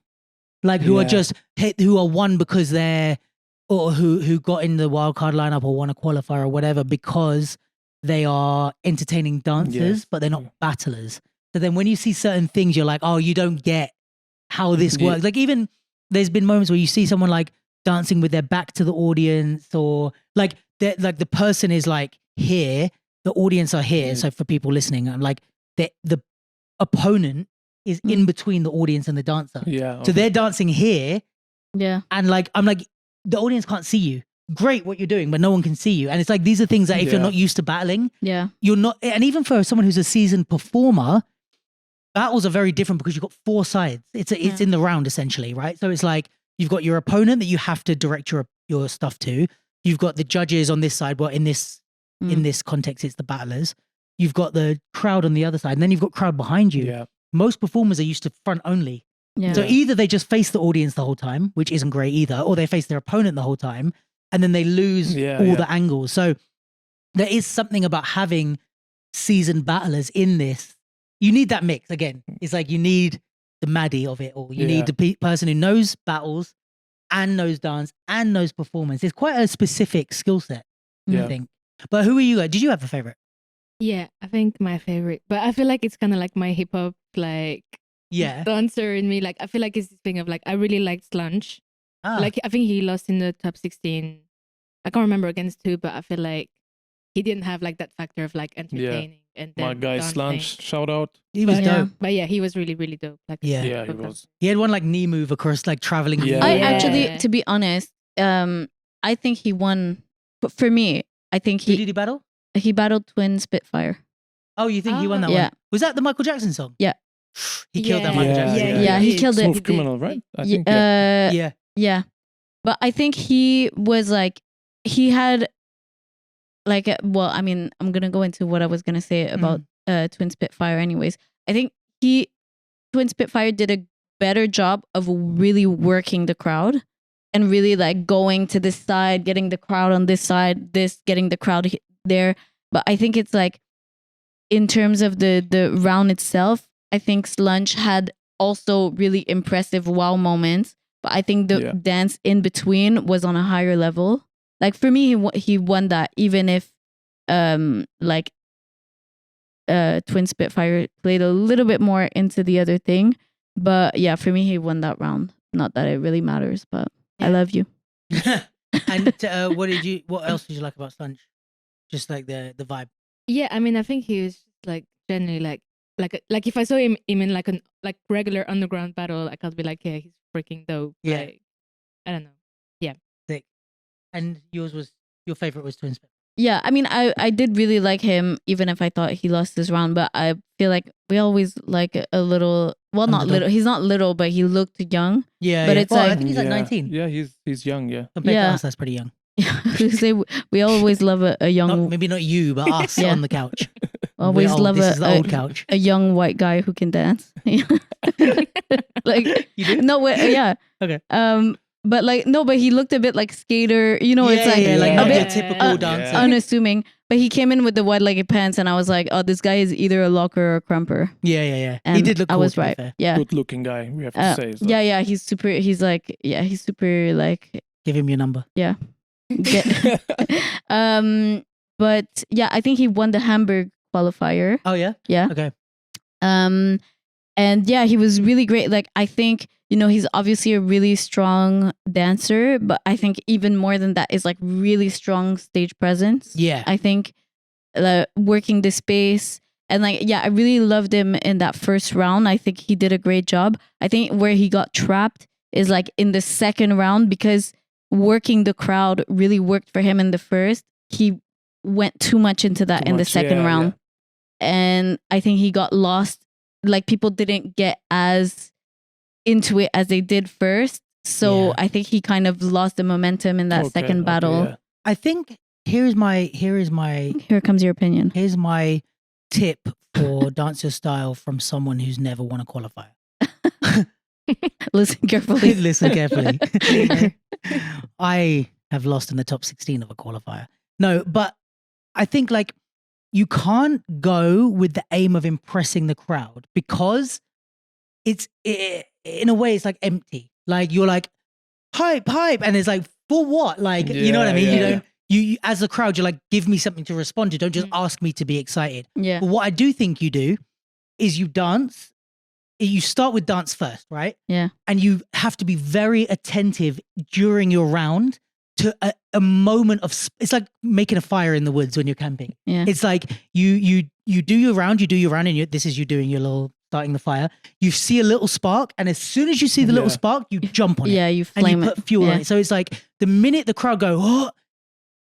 like who are Yeah. just who are won because they're, or who got in the wildcard lineup or won a qualifier or whatever because they are entertaining dancers, Yes. but they're not Yeah. battlers. So then when you see certain things, you're like, oh, you don't get how this Yeah. works. Like even there's been moments where you see someone like dancing with their back to the audience, or like like the person is like here, the audience are here. Yeah. So for people listening, I'm like the opponent is in between the audience and the dancer. Yeah. So they're dancing here, yeah, and like I'm like, the audience can't see you. Great what you're doing, but no one can see you. And it's like these are things that if you're Yeah. not used to battling, yeah, you're not. And even for someone who's a seasoned performer, battles are very different because you've got four sides. It's Yeah. in the round essentially, right? So it's like you've got your opponent that you have to direct your stuff to. You've got the judges on this side. Well, in this context, it's the battlers. You've got the crowd on the other side, and then you've got crowd behind you. Yeah. Most performers are used to front only. yeah. So either they just face the audience the whole time, which isn't great either, or they face their opponent the whole time, and then they lose Yeah, all yeah. the angles. So there is something about having seasoned battlers in this. You need that mix again. It's like you need the Maddie of it all. You Yeah. need the person who knows battles and knows dance and knows performance. It's quite a specific skill set, I Yeah. think. But who are you? Did you have a favorite? Yeah, I think my favorite, but I feel like it's kind of like my hip hop like Yeah. dancer in me. Like I feel like it's this thing of like I really liked Slunch. Ah, Like I think he lost in the top 16. I can't remember against who, but I feel like he didn't have like that factor of like entertaining and then My guy dancing. Slunch, shout out. he was Yeah. dope. But yeah, he was really really dope. Like Yeah. Yeah, he dope was. He had one like knee move across like traveling. Yeah. I Yeah. actually, to be honest, I think he won. But for me, I think Who did he battle? he battled Twin Spitfire. Oh, you think he won that Yeah. one? Was that the Michael Jackson song? Yeah. He killed that Yeah. Michael Yeah, Jackson. Yeah, he did. killed it. Smooth He did. Criminal, right? I Ye- think. Yeah. Yeah. Yeah. But I think he was like, he had like, well, I mean, I'm going to go into what I was going to say about Twin Spitfire anyways. I think Twin Spitfire did a better job of really working the crowd and really like going to this side, getting the crowd on this side, getting the crowd there. But I think it's like, in terms of the round itself, I think Slunch had also really impressive wow moments. But I think the Yeah. dance in between was on a higher level. Like for me, he won that, even if like Twin Spitfire played a little bit more into the other thing. But yeah, for me, he won that round. Not that it really matters, but I Yeah. love you. And what else did you like about Slunch? Just like the vibe. Yeah, I mean, I think he was just, like generally like if I saw him in like an like regular underground battle, like I'd be like, yeah, he's freaking dope. Yeah. Like, I don't know. Sick. And your favorite was Twin Spit. Yeah, I mean, I did really like him, even if I thought he lost this round. But I feel like we always like a little. Well, not Underdog. little. He's not little, but he looked young. Yeah, But yeah. it's Well, I like- think he's like Yeah. 19. Yeah, he's young. Yeah. Compared Yeah. to us, that's pretty young. we always love a young. Maybe not you, but us Yeah. on the couch. Always love this is the old a couch. a young white guy who can dance. Like You do? no, yeah. Okay. But like no, but he looked a bit like skater. You know, it's like like Yeah. not a your bit typical Yeah. dancer. unassuming. But he came in with the wide-legged pants, and I was like, oh, this guy is either a locker or a crumper. Yeah. And He did look I cool, was to be right. fair. Yeah. Good looking guy, we have to say. So. Yeah. He's super. He's like, yeah, he's super like Give him your number. get. But yeah, I think he won the Hamburg qualifier. Oh yeah. Yeah. Okay. And yeah, he was really great. Like I think, you know, he's obviously a really strong dancer, but I think even more than that is like really strong stage presence. Yeah. I think working the space and like, yeah, I really loved him in that first round. I think he did a great job. I think where he got trapped is like in the second round because working the crowd really worked for him in the first. He went too much into that in the second round. And I think he got lost. Like people didn't get as into it as they did first. So I think he kind of lost the momentum in that second battle. Yeah. I think here Comes your opinion. here's my tip for Dance Your Style from someone who's never won a qualifier. Listen carefully. Listen carefully. I have lost in the top 16 of a qualifier. No, but I think like you can't go with the aim of impressing the crowd because in a way it's like empty. Like you're like hype, and it's like for what? Like you know what I mean? You don't. You as a crowd, you're like, give me something to respond to. Don't just ask me to be excited. Yeah. But what I do think you do is you dance. You start with dance first, right? Yeah. And you have to be very attentive during your round to a moment of. It's like making a fire in the woods when you're camping. Yeah. It's like you do your round, and this is you doing your little starting the fire. You see a little spark, and as soon as you see the little spark, you jump on it. Yeah, you and flame you it. put fuel on it. So it's like the minute the crowd go, oh,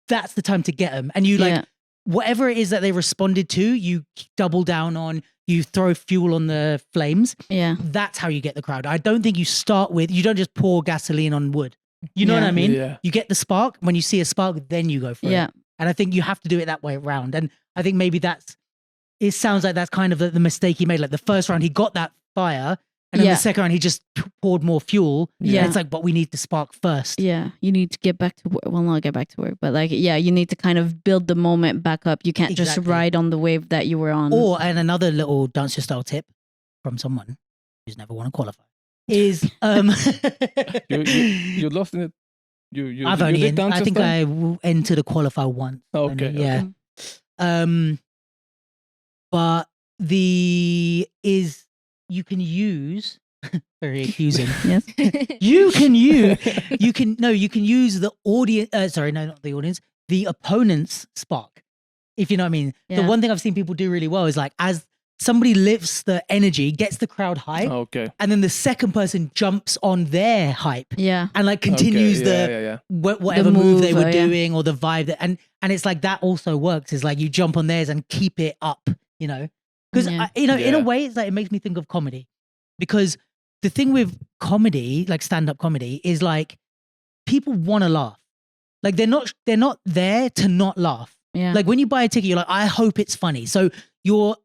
that's the time to get them. And you like whatever it is that they responded to, you double down on. You throw fuel on the flames. Yeah. That's how you get the crowd. I don't think you start with. You don't just pour gasoline on wood. You know what I mean? Yeah. You get the spark. When you see a spark, then you go for it. And I think you have to do it that way around. And I think maybe it sounds like that's kind of the mistake he made. Like the first round, he got that fire. And then the second round, he just poured more fuel. Yeah. And it's like, but we need the spark first. Yeah. You need to get back to work. Well, not get back to work, but like, yeah, you need to kind of build the moment back up. You can't just ride on the wave that you were on. And another little Dance Your Style tip from someone who's never won a qualifier is you lost in it. I've only I think I entered a qualifier once. Okay. Yeah. But you can use very accusing. Yes. you can use the audience. Sorry, no, not the audience. The opponent's spark. If you know what I mean. Yeah. The one thing I've seen people do really well is like as somebody lifts the energy, gets the crowd hype. Okay. And then the second person jumps on their hype. Yeah. And like continues whatever move they were doing or the vibe and it's like that also works. Is like you jump on theirs and keep it up, you know. Because in a way, it's like it makes me think of comedy, because the thing with comedy, like stand-up comedy, is like people want to laugh. Like they're not there to not laugh. Yeah. Like when you buy a ticket, you're like, I hope it's funny. So you're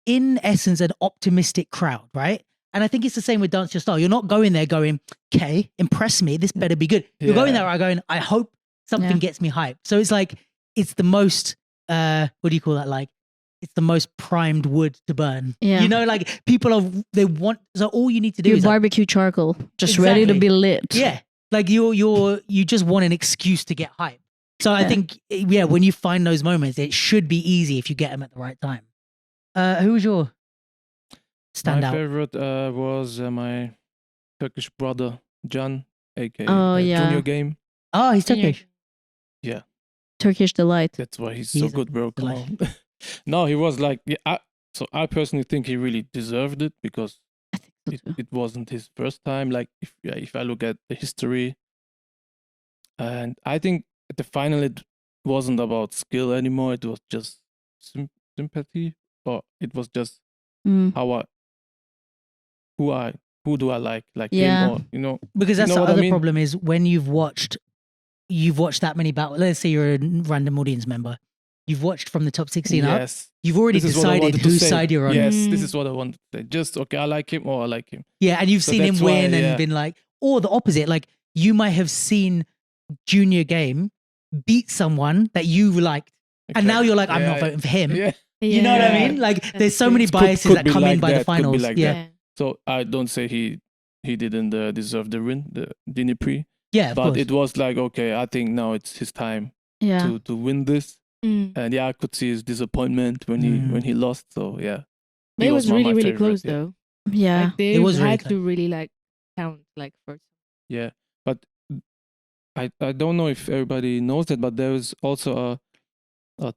in essence an optimistic crowd, right? And I think it's the same with Dance Your Style. You're not going there going, okay, impress me. This better be good. You're going there going, I hope something gets me hyped. So it's like it's the most what do you call that? Like it's the most primed wood to burn. Yeah. You know, like so all you need to do your is barbecue charcoal, just ready to be lit. Yeah. Like you just want an excuse to get hype. So I think, when you find those moments, it should be easy if you get them at the right time. Who was your standout? My favorite was my Turkish brother, Can, aka Junior Game. Oh, he's Turkish. Yeah. Turkish delight. That's why he's so good, bro. Come on. No, he was like, I personally think he really deserved it because it wasn't his first time. Like, if I look at the history, and I think at the final it wasn't about skill anymore. It was just sympathy, or it was just who do I like him, or you know. Because that's you know the other I mean? problem is when you've watched that many battles. Let's say you're a random audience member you've watched from the top 16 up, Yes. you've already This is what I decided wanted to whose say. side you're on. Yes, Mm. this is what I wanted to say. Just, okay, I like him or I like him. Yeah, and you've So seen him that's why, win and yeah. been like, or the opposite. Like you might have seen Junior Game beat someone that you liked, and now you're like, I'm not voting for him. Yeah. You know what I Yeah. mean? Like That's there's so true. many Could- biases could that be come in like by the that, could be finals. like yeah. that. So I don't say he didn't deserve the win, the Dini Prix, Yeah, of but course. it was like, okay, I think now it's his time Yeah. to win this. Mm. And yeah, I could see his disappointment when he lost. So yeah, But he it was my really, really favorite, close yeah. though. Yeah. Like they It was really had close. to really like count like for. Yeah, but I don't know if everybody knows that, but there is also a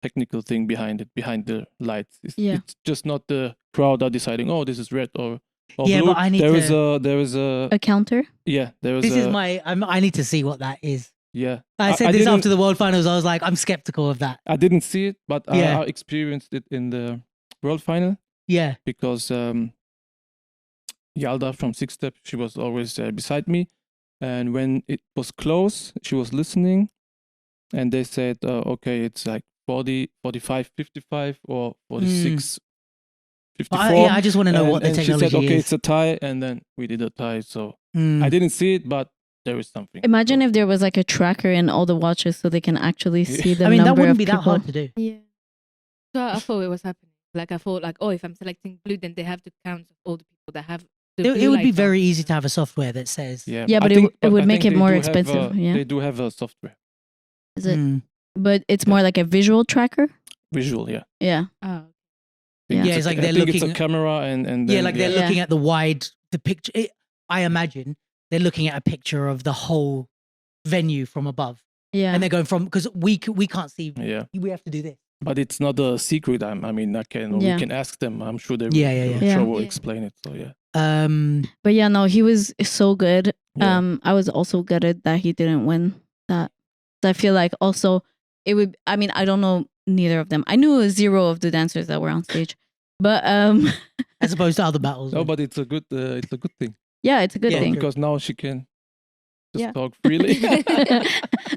technical thing behind it, behind the lights. Yeah. It's just not the crowd are deciding, oh, this is red or Yeah, blue. but I need There is to- A counter? yeah, there is This is my. I need to see what that is. yeah. I said I this didn't- after the World Finals. I was like, I'm skeptical of that. I didn't see it, but Yeah. I experienced it in the World Final Yeah. because Yalda from Six Step, she was always beside me, and when it was close, she was listening, and they said, okay, it's like 40, 45, 55, or 46, 54. Yeah, I just want to know what the and she technology said, okay, is. it's a tie, and then we did a tie. So Mm. I didn't see it, but there is something. Imagine So, if there was like a tracker in all the watches so they can actually Yeah. see the I mean, that number wouldn't of be that people. hard to do. Yeah. So I thought it was happening. Like I thought, like, oh, if I'm selecting blue, then they have to count all the people that have. The It blue would be lights on. very easy to have a software that says. yeah, Yeah, I but think- it would I make think it they more do have expensive, yeah. They do have a software, Is it? Mm. But it's more like a visual tracker? visual, yeah. Yeah. Oh. Yeah. Yeah, it's like I they're think it's looking- a camera and Yeah, then, like they're Yeah. looking at the picture. I imagine they're looking at a picture of the whole venue from above, Yeah. and they're going from because we can't see. yeah. We have to do this. But it's not a secret. I mean, Yeah. we can ask them. I'm sure they will, Yeah, yeah, yeah. I'm Yeah. sure will Yeah. explain it. So yeah. But yeah, no, he was so good. Yeah. I was also gutted that he didn't win that. So I feel like also it would. I mean, I don't know neither of them. I knew zero of the dancers that were on stage, but As opposed to other battles. No, but it's a good thing yeah, it's a good Yeah, thing. because now she can just Yeah. talk freely.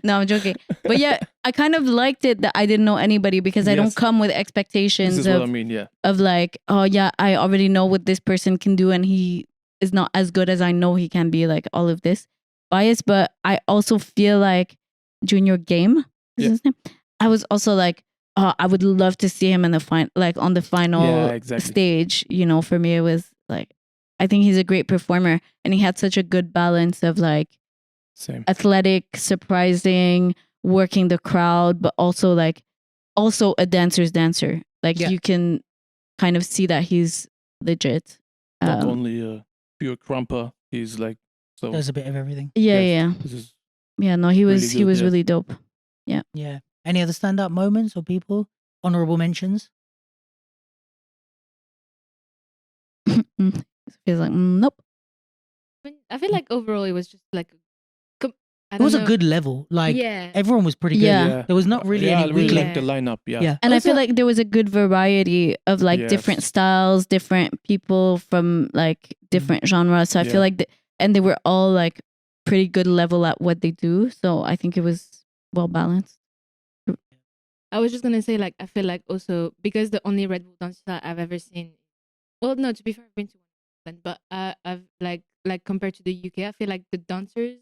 No, I'm joking. But yeah, I kind of liked it that I didn't know anybody because I don't Yes. come with This expectations is what I mean. Yeah. of like, oh yeah, I already know what this person can do and he is not as good as I know he can be, like all of this bias. But I also feel like Junior Game is Yeah. his name. I was also like, oh, I would love to see him in the like on the final Yeah, exactly. stage. You know, for me it was like, I think he's a great performer and he had such a good balance of like Same. athletic, surprising, working the crowd, but also a dancer's dancer. Like Yeah. you can kind of see that he's legit. Not only a pure crumper. He's like so. There's a bit of everything. Yeah, yes, yeah, This is yeah. No, he was Really he good, was yeah. really dope. Yeah. Any other standout moments or people? Honorable mentions? He's like, nope. I feel like overall it was just like. It was a good level. Like yeah. everyone was pretty good. Yeah. There was not really yeah, any I really weakling. like the lineup. Yeah. Yeah. And I feel Also- like there was a good variety of like different Yes. styles, different people from like different genres. So I Yeah. feel like, and they were all like pretty good level at what they do. So I think it was well balanced. I was just gonna say, like, I feel like also because the only Red Bull dancer I've ever seen, well, no, to be fair, I've been to one, but I've like compared to the UK, I feel like the dancers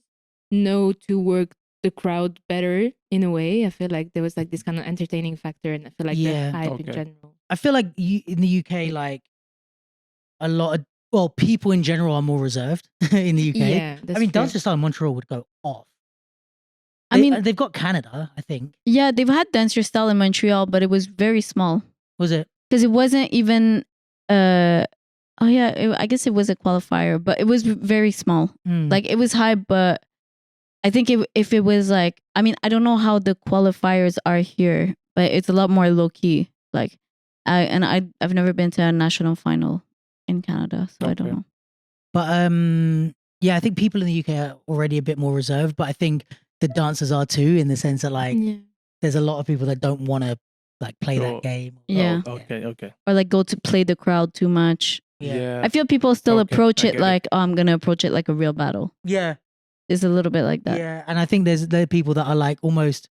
know to work the crowd better in a way. I feel like there was like this kind of entertaining factor, and I feel like Yeah. the hype Okay. in general. I feel like in the UK, like a lot of people in general are more reserved in the UK. Yeah, that's I mean, true. Dancer Style in Montreal would go off. I mean, they've got Canada, I think. yeah, they've had Dancer Style in Montreal, but it was very small Was it? because it wasn't even. I guess it was a qualifier, but it was very small. Mm. Like it was high, but I think if it was like, I mean, I don't know how the qualifiers are here, but it's a lot more low key. Like, I've never been to a national final in Canada, so I don't Okay. know. But yeah, I think people in the UK are already a bit more reserved, but I think the dancers are too, in the sense that like Yeah. there's a lot of people that don't want to like play Oh. that game. Yeah. Oh, okay. Or like go to play the crowd too much. Yeah. I feel people still Okay, approach I it get it. like, oh, I'm gonna approach it like a real battle. Yeah. It's a little bit like that. Yeah. And I think there are people that are like almost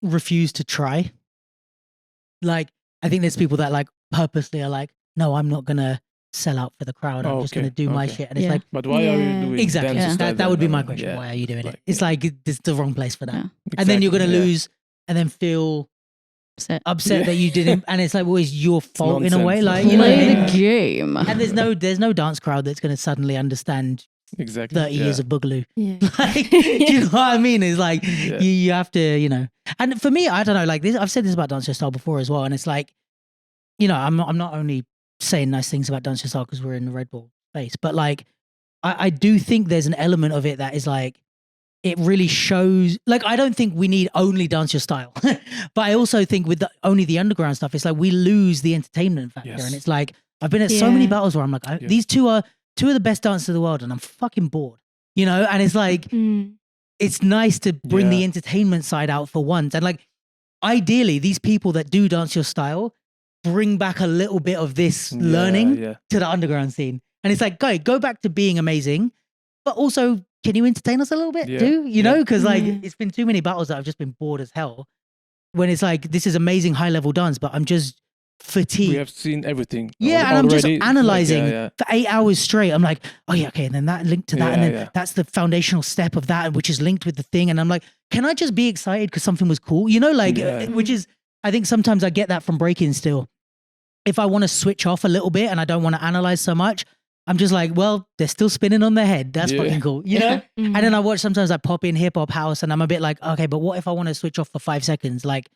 refuse to try. Like, I think there's people that like purposely are like, no, I'm not gonna sell out for the crowd. I'm just gonna do my shit. And it's Yeah. like, But why are you Yeah. doing exactly. dance style That would be then? my question. Yeah. Why are you doing it? Like, It's like this is the wrong place for that. Yeah. And then you're gonna Exactly, yeah. lose and then feel Upset. upset Yeah. that you didn't. And it's like, well, it's your fault in a way. nonsense. Like, you know what I Play mean? the game. And there's no dance crowd that's gonna suddenly understand Exactly. 30 years of Boogaloo. Yeah. Like, do you know what I mean? It's like Yeah. you have to, you know. And for me, I don't know. Like this, I've said this about Dance Your Style before as well. And it's like, you know, I'm not only saying nice things about Dance Your Style because we're in the Red Bull space, but like, I do think there's an element of it that is like, it really shows. Like, I don't think we need only Dance Your Style, but I also think with only the underground stuff, it's like we lose the entertainment factor. Yes. And it's like I've been at so many Yeah. battles where I'm like, Yeah. these two of the best dancers in the world, and I'm fucking bored, you know. And it's like it's nice to bring the Yeah. entertainment side out for once. And like, ideally, these people that do Dance Your Style bring back a little bit of this learning Yeah. to the underground scene. And it's like, go back to being amazing, but also, can you entertain us a little bit Yeah. too? You Yeah. know, because like Yeah. it's been too many battles that I've just been bored as hell. When it's like, this is amazing high level dance, but I'm just fatigued. We have seen everything. Yeah, and I'm just already. Like, analyzing yeah. for 8 hours straight. I'm like, oh yeah, okay, and then that linked to that, and Yeah, then yeah. that's the foundational step of that, which is linked with the thing. And I'm like, can I just be excited because something was cool? You know, like, Yeah. which is, I think sometimes I get that from breaking still. If I want to switch off a little bit and I don't want to analyze so much, I'm just like, well, they're still spinning on their head. That's Yeah. fucking cool, you know? And then I watch sometimes I pop in hip hop house and I'm a bit like, okay, but what if I want to switch off for 5 seconds? Like,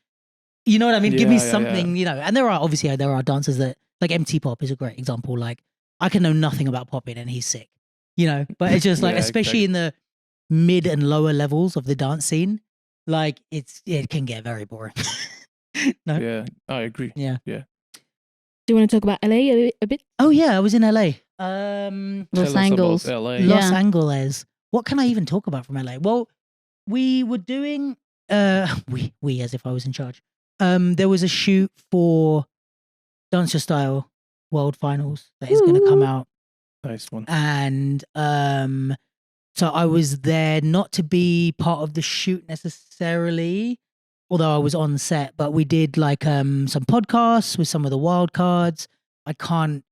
you know what I mean? Give me Yeah, yeah, something, you know. And there are dancers that, like MT Pop is a great example. Like, I can know nothing about popping and he's sick, you know. But it's just like, Yeah, especially in the mid and lower levels of the dance scene, like it can get very boring. No? Yeah, I agree. Yeah. Do you want to talk about LA a bit? Oh yeah, I was in LA. Los Tell us Angeles. about LA. Yeah. Los Angeles. What can I even talk about from LA? Well, we were doing we as if I was in charge. There was a shoot for Dance Your Style World Finals that is going to come Ooh. out, Nice one. and so I was there not to be part of the shoot necessarily, although I was on set. But we did like some podcasts with some of the Wildcards. I can't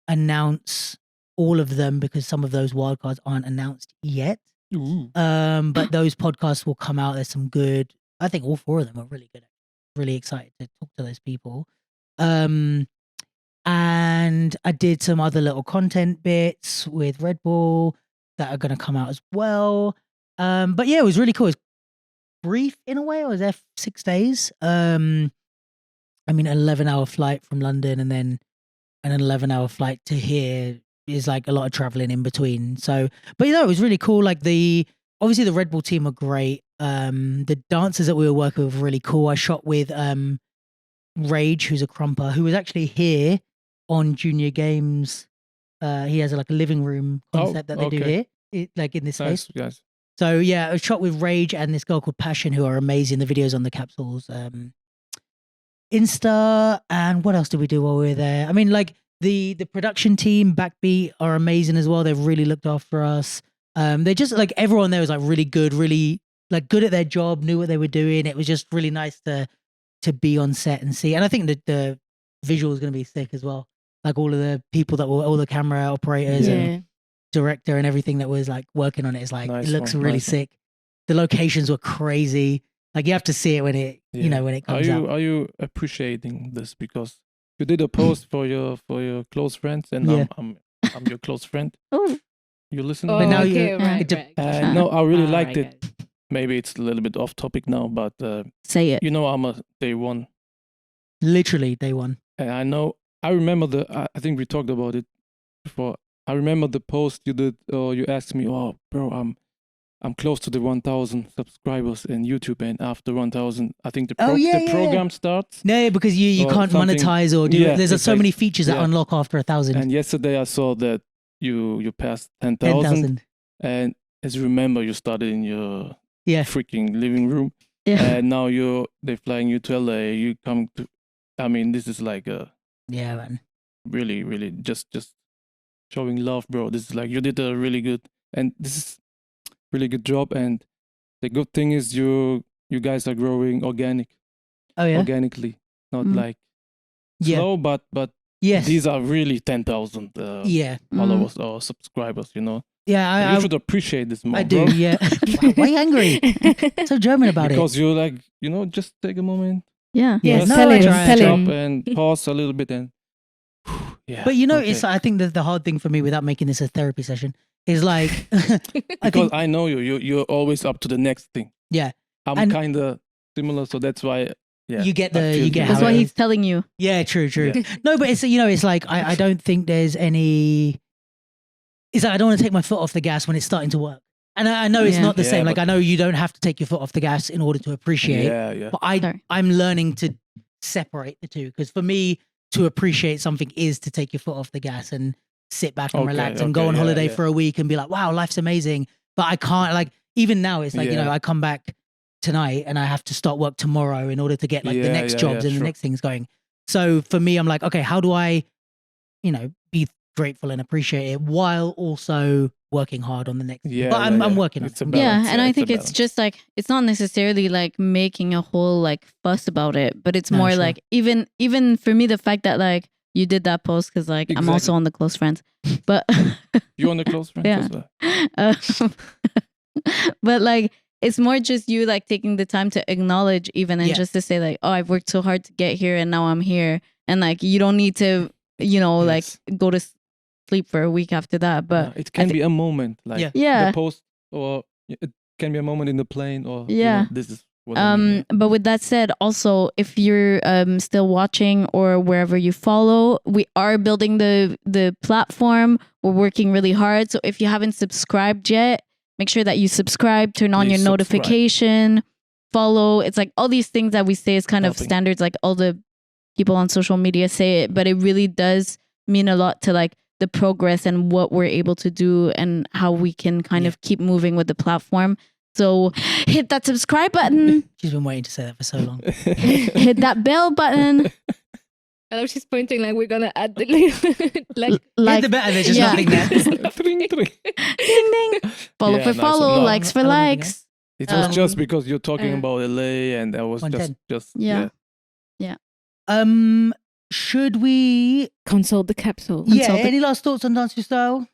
announce all of them because some of those Wildcards aren't announced yet. Ooh. But those podcasts will come out. There's some good. I think all 4 of them are really good. Really excited to talk to those people. And I did some other little content bits with Red Bull that are going to come out as well. But yeah, it was really cool. It's brief in a way. I was there for 6 days. I mean, an 11-hour flight from London and then an 11-hour flight to here is like a lot of traveling in between. So, but you know, it was really cool. Like obviously the Red Bull team are great. The dancers that we were working with were really cool. I shot with Rage, who's a crumper, who was actually here on Junior Games. He has like a living room concept that they do okay. here, like in this space. Nice, yes. So yeah, I shot with Rage and this girl called Passion, who are amazing. The videos on the Capsules Insta. And what else did we do while we were there? I mean, like the production team, Backbeat, are amazing as well. They've really looked after us. They just like everyone there was like really good, really like good at their job, knew what they were doing. It was just really nice to be on set and see. And I think that the visual is going to be sick as well. Like all of the people that were, all the camera operators and director and everything that was like working on it is like, Nice it looks one, really nice one. sick. The locations were crazy. Like you have to see it when it, you know, when it comes out. Are you appreciating this because you did a post for your close friends and Yeah. I'm your close friend. Oh, You listen. Oh, But now okay, you- right, it de- right. No, I really All liked right, it. guys. Maybe it's a little bit off topic now, but say it. you know I'm a day one. Literally day one. And I remember I think we talked about it before. I remember the post you did, or you asked me, oh, bro, I'm close to the 1,000 subscribers in YouTube, and after 1,000, I think the program starts. No, because you Or can't something. monetize or do. Yeah, There's so many features that yeah. unlock after 1,000. And yesterday I saw that you passed 10,000, 10,000. and as you remember, you started in your Yeah. freaking living room, Yeah. and now they're flying you to LA. You come to, I mean, this is like a Yeah, man. really, really just showing love, bro. This is like you did a really good, and this is really good job. And the good thing is you you guys are growing Oh yeah. organically, not Mm. like Yeah. slow, but Yes. these are really 10,000 Yeah. followers or subscribers, you know. Yeah. You I should appreciate this more, I do. bro. Yeah. Why are you angry? So German about Because it. you like, you know, just take a moment, Yeah. Yes, Yes. No, tell I him, try, I tell try. stop him. and pause a little bit and yeah. But you know, okay. it's I think that the hard thing for me without making this a therapy session is like I because think I know you're always up to the next thing. Yeah. I'm And- kind of similar, so that's why you get I the feel you get you. how That's it why is. he's telling you. Yeah, true. Yeah. No, but it's it's like I don't think there's any. It's like I don't want to take my foot off the gas when it's starting to work, and I know it's Yeah. not the Yeah, same. Like but- I know you don't have to take your foot off the gas in order to appreciate. Yeah. But Sorry. I'm learning to separate the two because for me to appreciate something is to take your foot off the gas and sit back and Okay, relax and go okay, on yeah, holiday yeah. for a week and be like, wow, life's amazing. But I can't like even now it's like Yeah. I come back tonight and I have to start work tomorrow in order to get like the Yeah, next yeah, jobs yeah, and the sure. next things going. So for me, I'm like, okay, how do I, be grateful and appreciate it while also working hard on the next thing? Yeah, But I'm yeah. working on It's it. a Yeah, balance, and yeah, I it's a think it's balance. just like it's not necessarily like making a whole like fuss about it, but it's No, more sure. like even for me the fact that like you did that post because like I'm also Exactly. on the close friends, but You on the close friends Yeah. as well? but like it's more just you like taking the time to acknowledge even and Yeah. just to say like, oh, I've worked so hard to get here and now I'm here, and like you don't need to like Yes. go to sleep for a week after that, but Yeah, it can thi- be a moment, like Yeah. yeah. the post, or it can be a moment in the plane, or Yeah. this is what I mean. But with that said, also if you're still watching or wherever you follow, we are building the platform. We're working really hard. So if you haven't subscribed yet, make sure that you subscribe, turn on Please your subscribe. notification, follow. It's like all these things that we say is kind of Helping. standards, like all the people on social media say it, but it really does mean a lot to like the progress and what we're able to do and how we can kind Yeah. of keep moving with the platform. So hit that subscribe button. She's been waiting to say that for so long. Hit that bell button. I love she's pointing like we're gonna add the link. like Like, Hit the button, there's just yeah. nothing there. Tring, tring. ding ding. Follow Yeah, for nice follow, one. No. likes for I don't think likes. It was just Um, because you're talking uh, about LA, and I was 110. just Yeah. Should we? consult the capsule. Yeah. Consult it. Any last thoughts on Dance Your Style?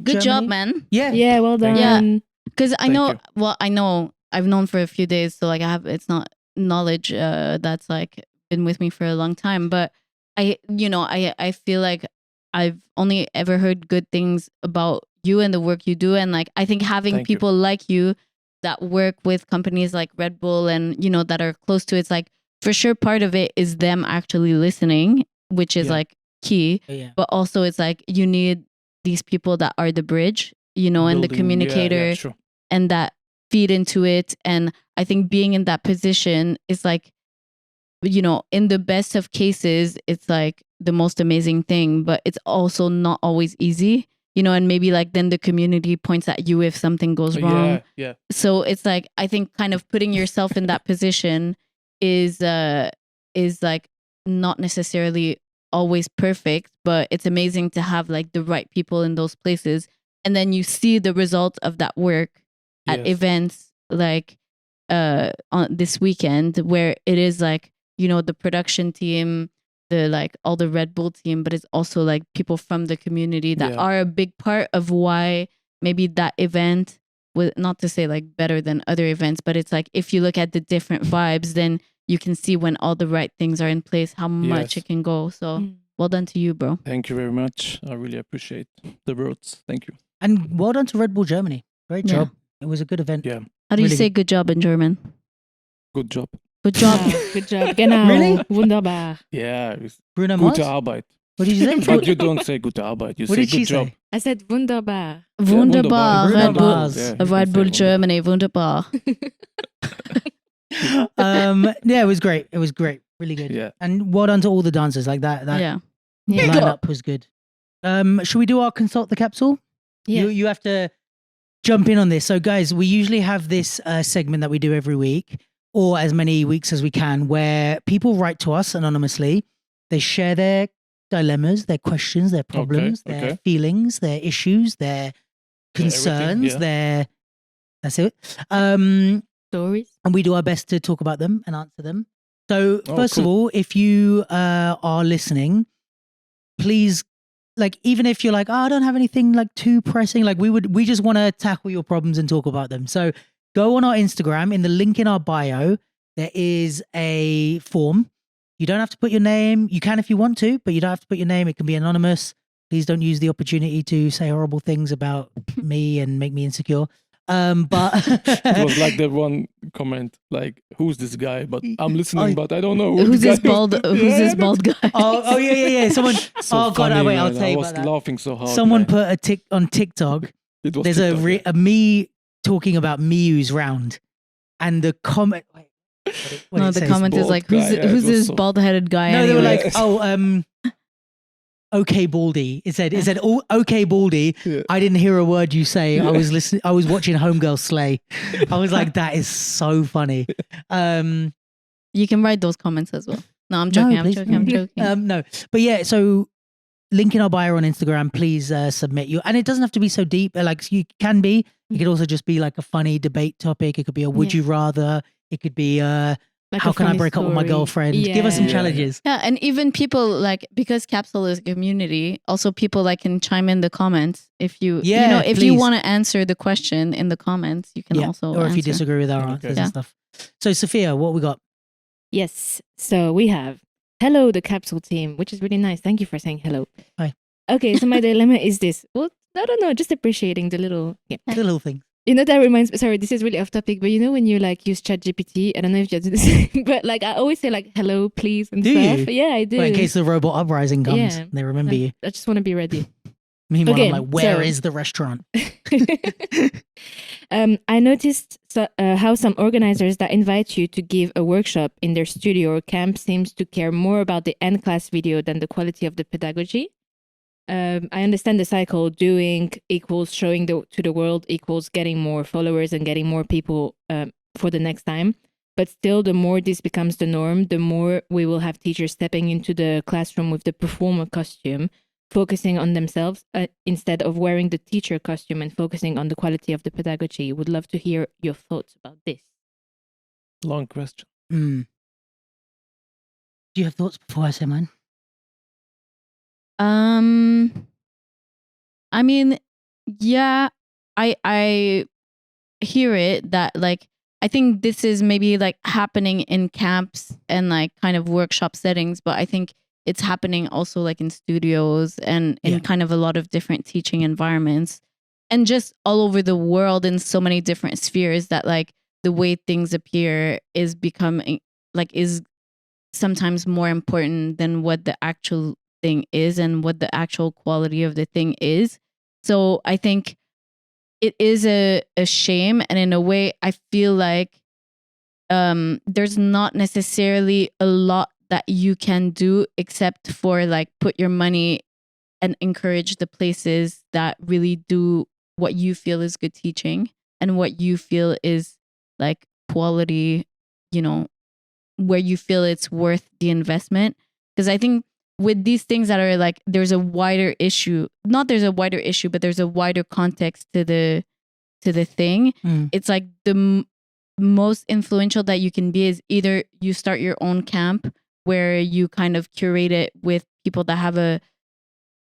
Good job, Germany? man. Yeah. Yeah, well done. Thank Because I Thank know, you. well, I know I've known for a few days, so like it's not knowledge that's like been with me for a long time. But I feel like I've only ever heard good things about you and the work you do, and like I think having Thank you. people like you that work with companies like Red Bull and that are close to it's like for sure part of it is them actually listening, which is Yeah. like key. Yeah. But also it's like you need these people that are the bridge, and the Building- yeah, communicator sure. and that feed into it. And I think being in that position is like, in the best of cases, it's like the most amazing thing, but it's also not always easy, and maybe like then the community points at you if something goes wrong. Yeah. So it's like, I think kind of putting yourself in that position is like not necessarily always perfect, but it's amazing to have like the right people in those places. And then you see the result of that work at Yes. events like on this weekend, where it is like, the production team, the like all the Red Bull team, but it's also like people from the community that Yeah. are a big part of why maybe that event was, not to say like better than other events, but it's like if you look at the different vibes, then you can see when all the right things are in place, how much Yes. it can go. So Mm. well done to you, bro. Thank you very much. I really appreciate the words. Thank you. And well done to Red Bull Germany. Great Yeah. job. It was a good event. Yeah. How do you Really say good job in German? Good job. Good job. Good job. Genau. Really? Wunderbar. Yeah. It's Bruno Mars. gute Arbeit. What did you say? But you don't say gute Arbeit. You What say did she good job. say? I said wunderbar. Wunderbar. Bruno Red Bull, Mars. Yeah, you can Red say Bull wunderbar. Germany. Wunderbar. Yeah, it was great. It was great. Really good. Yeah. And well done to all the dancers. Like that Yeah. Yeah. lineup was good. Should we do our consult the capsule? Yeah. You have to jump in on this. So guys, we usually have this segment that we do every week, or as many weeks as we can, where people write to us anonymously. They share their dilemmas, their questions, their problems, their okay. feelings, their issues, their everything, concerns, yeah. their that's it. stories. and we do our best to talk about them and answer them. So first of cool. all, if you are listening, please, like, even if you're like, oh, I don't have anything like too pressing, like we just want to tackle your problems and talk about them. So go on our Instagram, in the link in our bio, there is a form. You don't have to put your name. You can if you want to, but you don't have to put your name. It can be anonymous. Please don't use the opportunity to say horrible things about me and make me insecure. But It was like the one comment, like, "Who's this guy?" But I'm listening, but I don't know Who's the this guy bald? Who's this bald guy? oh yeah. Someone. So oh god, funny, wait, I'll man. tell I you was about that. laughing so hard. Someone man. put on TikTok. It was There's TikTok, a me talking about Miu's round, and the comment. Wait, what No, it the says? comment is bald like, "Who's guy, yeah, who's it was this so- bald-headed guy?" No, they were anyway? like, oh, okay, Baldy. It said, oh, okay, Baldy. Yeah. I didn't hear a word you say. Yeah. I was listening. I was watching Homegirl Slay. I was like, that is so funny. You can write those comments as well. No, I'm No, joking. I'm please. joking. I'm joking. No, but yeah. So, link in our bio on Instagram. Please submit you, and it doesn't have to be so deep. Like you can be. It could also just be like a funny debate topic. It could be a would Yeah. you rather. It could be Like how a can I funny break up with my story. girlfriend? Give us some Yeah. challenges. Yeah, and even people like, because Capsule is a community, also people like can chime in the comments if you Yeah, know, if you please. want to answer the question in the comments, you can also or if you answer. disagree with our Okay. answers Yeah. and stuff. So, Sophia, what we got? Yes. So we have hello, the Capsule team, which is really nice. Thank you for saying hello. Hi. Okay, so my dilemma is this. Well, I don't know, just appreciating the little. Yeah. The little thing. You know, that reminds me. Sorry, this is really off topic, but you know when you like use ChatGPT, I don't know if you do this, but like I always say like hello, please, and Do stuff. you? Yeah, I do. Well, in case the robot uprising comes, Yeah. they remember you. I just want to be ready. Meanwhile, Okay, I'm like, where is so- the restaurant? I noticed how some organizers that invite you to give a workshop in their studio or camp seems to care more about the end class video than the quality of the pedagogy. I understand the cycle. Doing equals showing to the world equals getting more followers and getting more people for the next time. But still, the more this becomes the norm, the more we will have teachers stepping into the classroom with the performer costume, focusing on themselves instead of wearing the teacher costume and focusing on the quality of the pedagogy. Would love to hear your thoughts about this. Long question. Do you have thoughts before I say mine? I mean, yeah, I hear it that like I think this is maybe like happening in camps and like kind of workshop settings, but I think it's happening also like in studios and in Yeah. kind of a lot of different teaching environments and just all over the world in so many different spheres that like the way things appear is becoming like is sometimes more important than what the actual thing is and what the actual quality of the thing is. So I think it is a shame, and in a way I feel like there's not necessarily a lot that you can do except for like put your money and encourage the places that really do what you feel is good teaching and what you feel is like quality, you know, where you feel it's worth the investment. Because I think with these things that are like, there's a wider issue, not there's a wider issue, but there's a wider context to the thing. It's like the most influential that you can be is either you start your own camp where you kind of curate it with people that have a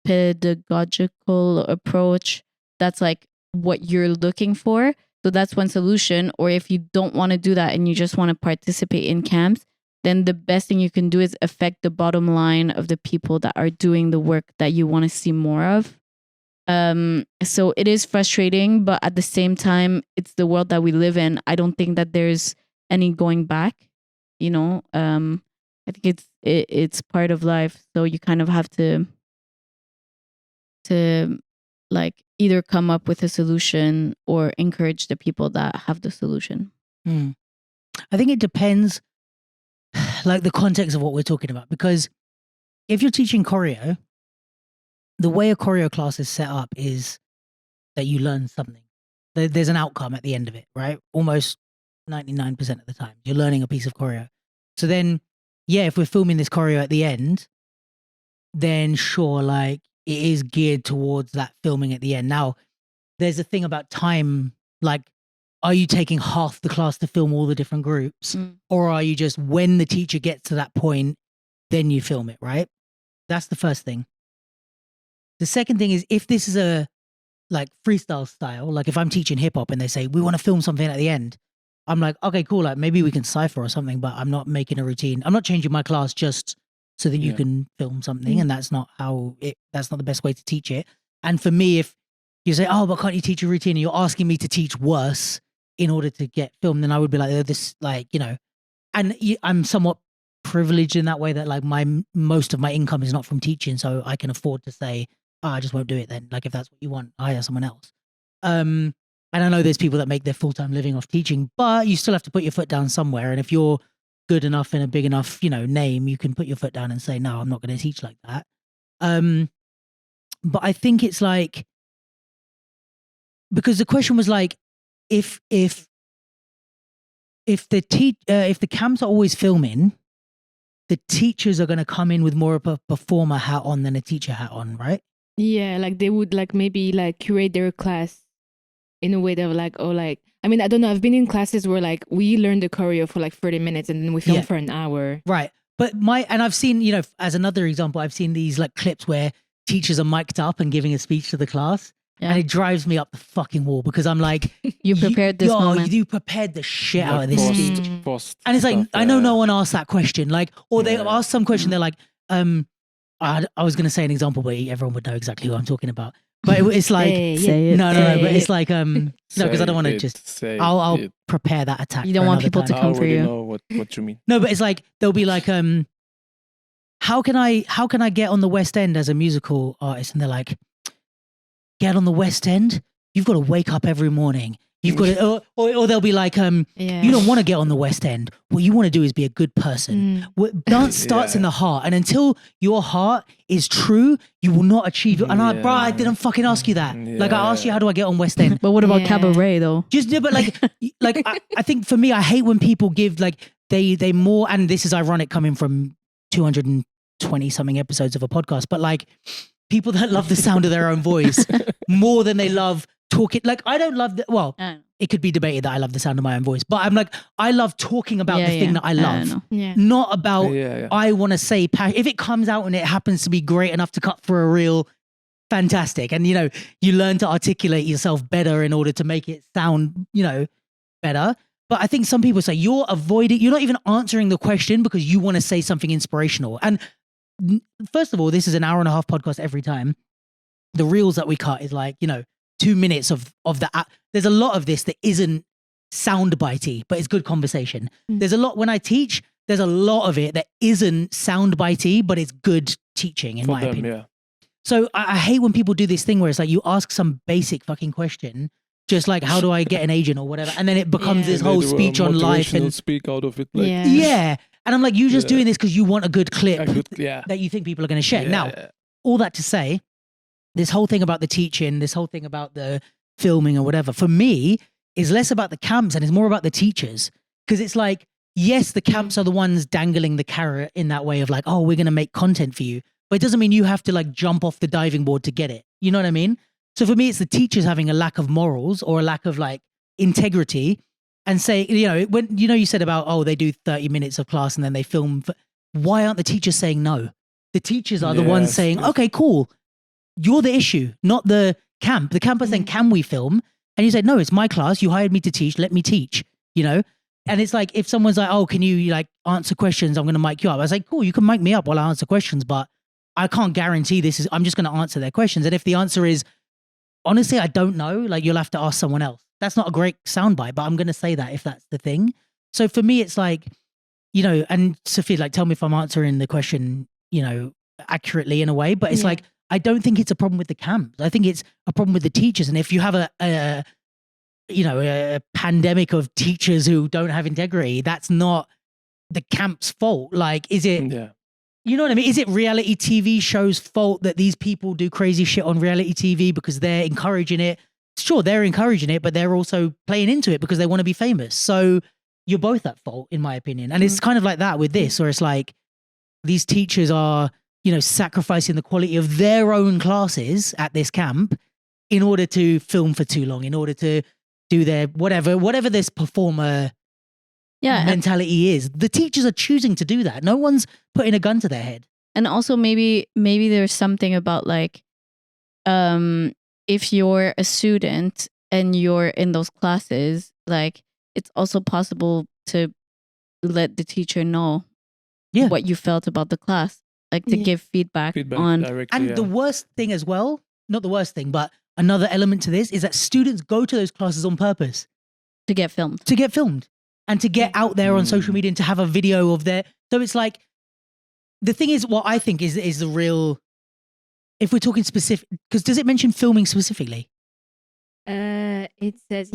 pedagogical approach that's like what you're looking for. So that's one solution. Or if you don't want to do that and you just want to participate in camps, then the best thing you can do is affect the bottom line of the people that are doing the work that you want to see more of. So it is frustrating, but at the same time, it's the world that we live in. I don't think that there's any going back, you know. I think it's part of life. So you kind of have to like either come up with a solution or encourage the people that have the solution. I think it depends, like the context of what we're talking about. Because if you're teaching choreo, the way a choreo class is set up is that you learn something. There's an outcome at the end of it, right? Almost 99% of the time, you're learning a piece of choreo. So then, yeah, if we're filming this choreo at the end, then sure, like it is geared towards that filming at the end. Now, there's a thing about time, like are you taking half the class to film all the different groups? Or are you just, when the teacher gets to that point, then you film it, right? That's the first thing. The second thing is, if this is a like freestyle style, like if I'm teaching hip hop and they say, we want to film something at the end, I'm like, okay, cool. Like maybe we can cypher or something, but I'm not making a routine. I'm not changing my class just so that you can film something. And that's not that's not the best way to teach it. And for me, if you say, oh, but can't you teach a routine? And you're asking me to teach worse in order to get filmed, then I would be like, oh, this, like, you know, and I'm somewhat privileged in that way that like most of my income is not from teaching. So I can afford to say, oh, I just won't do it then. Like if that's what you want, hire someone else. And I know there's people that make their full-time living off teaching, but you still have to put your foot down somewhere. And if you're good enough and a big enough, you know, name, you can put your foot down and say, no, I'm not going to teach like that. But I think it's like, because the question was like, if the camps are always filming, the teachers are going to come in with more of a performer hat on than a teacher hat on, right? Yeah, like they would like maybe like curate their class in a way that like, oh, like, I mean, I don't know. I've been in classes where like we learn the choreo for like 30 minutes and then we film for an hour. Right. But and I've seen, you know, as another example, I've seen these like clips where teachers are mic'd up and giving a speech to the class. Yeah. And it drives me up the fucking wall because I'm like, you prepared this moment. You prepared the shit out of this speech. And it's like, stuff, I know no one asked that question. Like, or they ask some question, they're like, I was going to say an example, but everyone would know exactly who I'm talking about. But it's like, say it. No, but it's like, no, because I don't want to just, I'll prepare that attack. You don't want people to come for you. I know what you mean. No, but it's like, they'll be like, how can I get on the West End as a musical artist? And they're like, get on the West End? You've got to wake up every morning. You've got to, or they'll be like, you don't want to get on the West End. What you want to do is be a good person. Dance starts in the heart, and until your heart is true, you will not achieve it. And I didn't fucking ask you that. Like I asked you, how do I get on West End? But what about cabaret though? But like I think for me, I hate when people give like they more, and this is ironic coming from 220 something episodes of a podcast, but like people that love the sound of their own voice more than they love talking. Like I don't love it could be debated that I love the sound of my own voice, but I'm like, I love talking about the thing that I love, not about I want to say if it comes out and it happens to be great enough to cut for a reel, fantastic. And you know, you learn to articulate yourself better in order to make it sound, you know, better. But I think some people say you're not even answering the question because you want to say something inspirational. And first of all, this is an hour and a half podcast every time. The reels that we cut is like, you know, 2 minutes of the there's a lot of this that isn't soundbitey, but it's good conversation. There's a lot when I teach, there's a lot of it that isn't soundbitey, but it's good teaching in my opinion. So I hate when people do this thing where it's like you ask some basic fucking question, just like how do I get an agent or whatever, and then it becomes this whole speech on life and speak out of it. Like, and I'm like, you just doing this because you want a good clip that you think people are going to share. Now, all that to say, this whole thing about the teaching, this whole thing about the filming or whatever, for me, is less about the camps and it's more about the teachers. Because it's like, yes, the camps are the ones dangling the carrot in that way of like, oh, we're going to make content for you. But it doesn't mean you have to like jump off the diving board to get it. You know what I mean? So for me, it's the teachers having a lack of morals or a lack of like integrity and say, you know, when, you know, you said about, oh, they do 30 minutes of class and then they film. Why aren't the teachers saying no? The teachers are the ones saying, okay, cool. You're the issue, not the camp. The camp is saying, can we film? And you said, no, it's my class. You hired me to teach. Let me teach, you know? And it's like, if someone's like, oh, can you like answer questions? I'm going to mic you up. I was like, cool, you can mic me up while I answer questions, but I can't guarantee I'm just going to answer their questions. And if the answer is, honestly, I don't know, like you'll have to ask someone else. That's not a great soundbite, but I'm going to say that if that's the thing. So for me, it's like, you know, and Sophie, like, tell me if I'm answering the question, you know, accurately in a way, but it's like, I don't think it's a problem with the camps. I think it's a problem with the teachers. And if you have a pandemic of teachers who don't have integrity, that's not the camp's fault. Like, is it, you know what I mean? Is it reality TV shows' fault that these people do crazy shit on reality TV because they're encouraging it? Sure, they're encouraging it, but they're also playing into it because they want to be famous. So you're both at fault, in my opinion. And it's kind of like that with this, where it's like these teachers are, you know, sacrificing the quality of their own classes at this camp in order to film for too long, in order to do their whatever this performer Yeah, mentality is. The teachers are choosing to do that. No one's putting a gun to their head. and also maybe there's something about like if you're a student and you're in those classes, like it's also possible to let the teacher know Yeah. what you felt about the class, like to Yeah. give feedback on directly. And the worst thing as well, not the worst thing, but another element to this is that students go to those classes on purpose to get filmed. to get filmed and to get out there on social media and to have a video of their. So it's like, the thing is, what I think is the real, if we're talking specific, because does it mention filming specifically? It says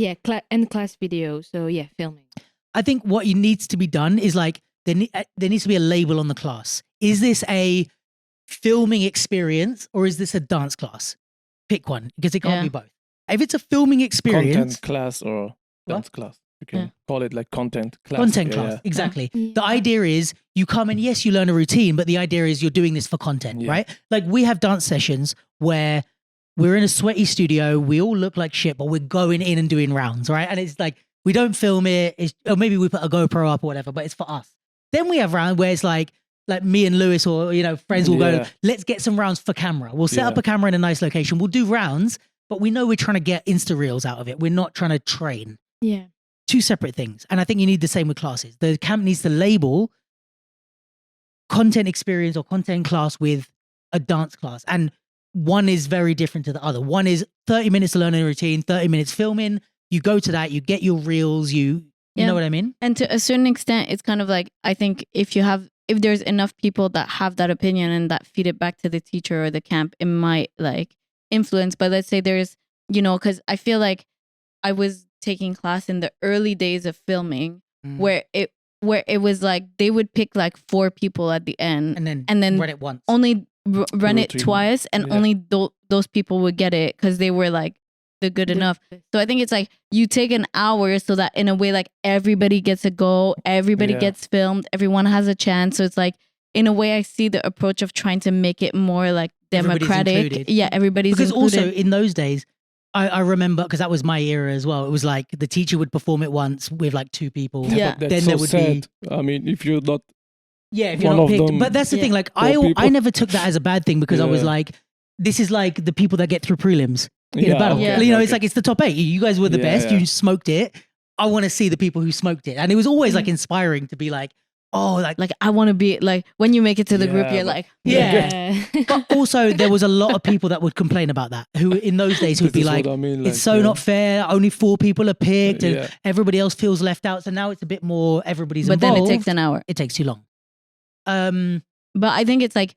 end class video. So yeah, filming. I think what needs to be done is like, there needs to be a label on the class. Is this a filming experience or is this a dance class? Pick one, because it can't Yeah. be both. If it's a filming experience, content class or dance class. You can call it like content class. content Yeah, class, yeah. exactly. Yeah. The idea is you come and yes, you learn a routine, but the idea is you're doing this for content, Yeah. right? Like we have dance sessions where we're in a sweaty studio, we all look like shit, but we're going in and doing rounds, right? And it's like, we don't film it, or maybe we put a GoPro up or whatever, but it's for us. Then we have rounds where it's like me and Lewis or, friends will go, Yeah. let's get some rounds for camera. We'll set Yeah. up a camera in a nice location. We'll do rounds, but we know we're trying to get Insta Reels out of it. We're not trying to train. Yeah. Two separate things. And I think you need the same with classes. The camp needs to label content experience or content class with a dance class. And one is very different to the other. One is 30 minutes to learn a routine, 30 minutes filming. You go to that, you get your reels, you know what I mean? And to a certain extent, it's kind of like, I think if there's enough people that have that opinion and that feed it back to the teacher or the camp, it might like influence. But let's say there's, because I feel like I was taking class in the early days of filming where it was like they would pick like 4 people at the end and then run it once. only run it Routine. twice, and Yeah. only those people would get it because they were like the good enough. So I think it's like you take an hour so that in a way like everybody gets a go, everybody Yeah. gets filmed, everyone has a chance. So it's like in a way I see the approach of trying to make it more like Everybody's democratic. included. Yeah, everybody's Because included. also in those days, I remember, because that was my era as well. It was like the teacher would perform it once with like 2 people. Yeah. But that's Then so there would sad. I mean, if you're not, Yeah, if you're One not of picked. them- But that's the Yeah. thing. Like Four I people. never took that as a bad thing because I was Yeah. like, this is like the people that get through prelims in yeah, a battle. Yeah. It's okay. like it's the top 8. You guys were the Yeah, best. yeah. You smoked it. I want to see the people who smoked it, and it was always like inspiring to be like, oh, like I want to be like when you make it to the group, Yeah, you're but- like, yeah. But also, there was a lot of people that would complain about that. Who in those days would This be is like, what I mean, it's so not fair. Only 4 people are picked, and Yeah. everybody else feels left out. So now it's a bit more. Everybody's but then involved. it takes an hour. It takes too long. But I think it's like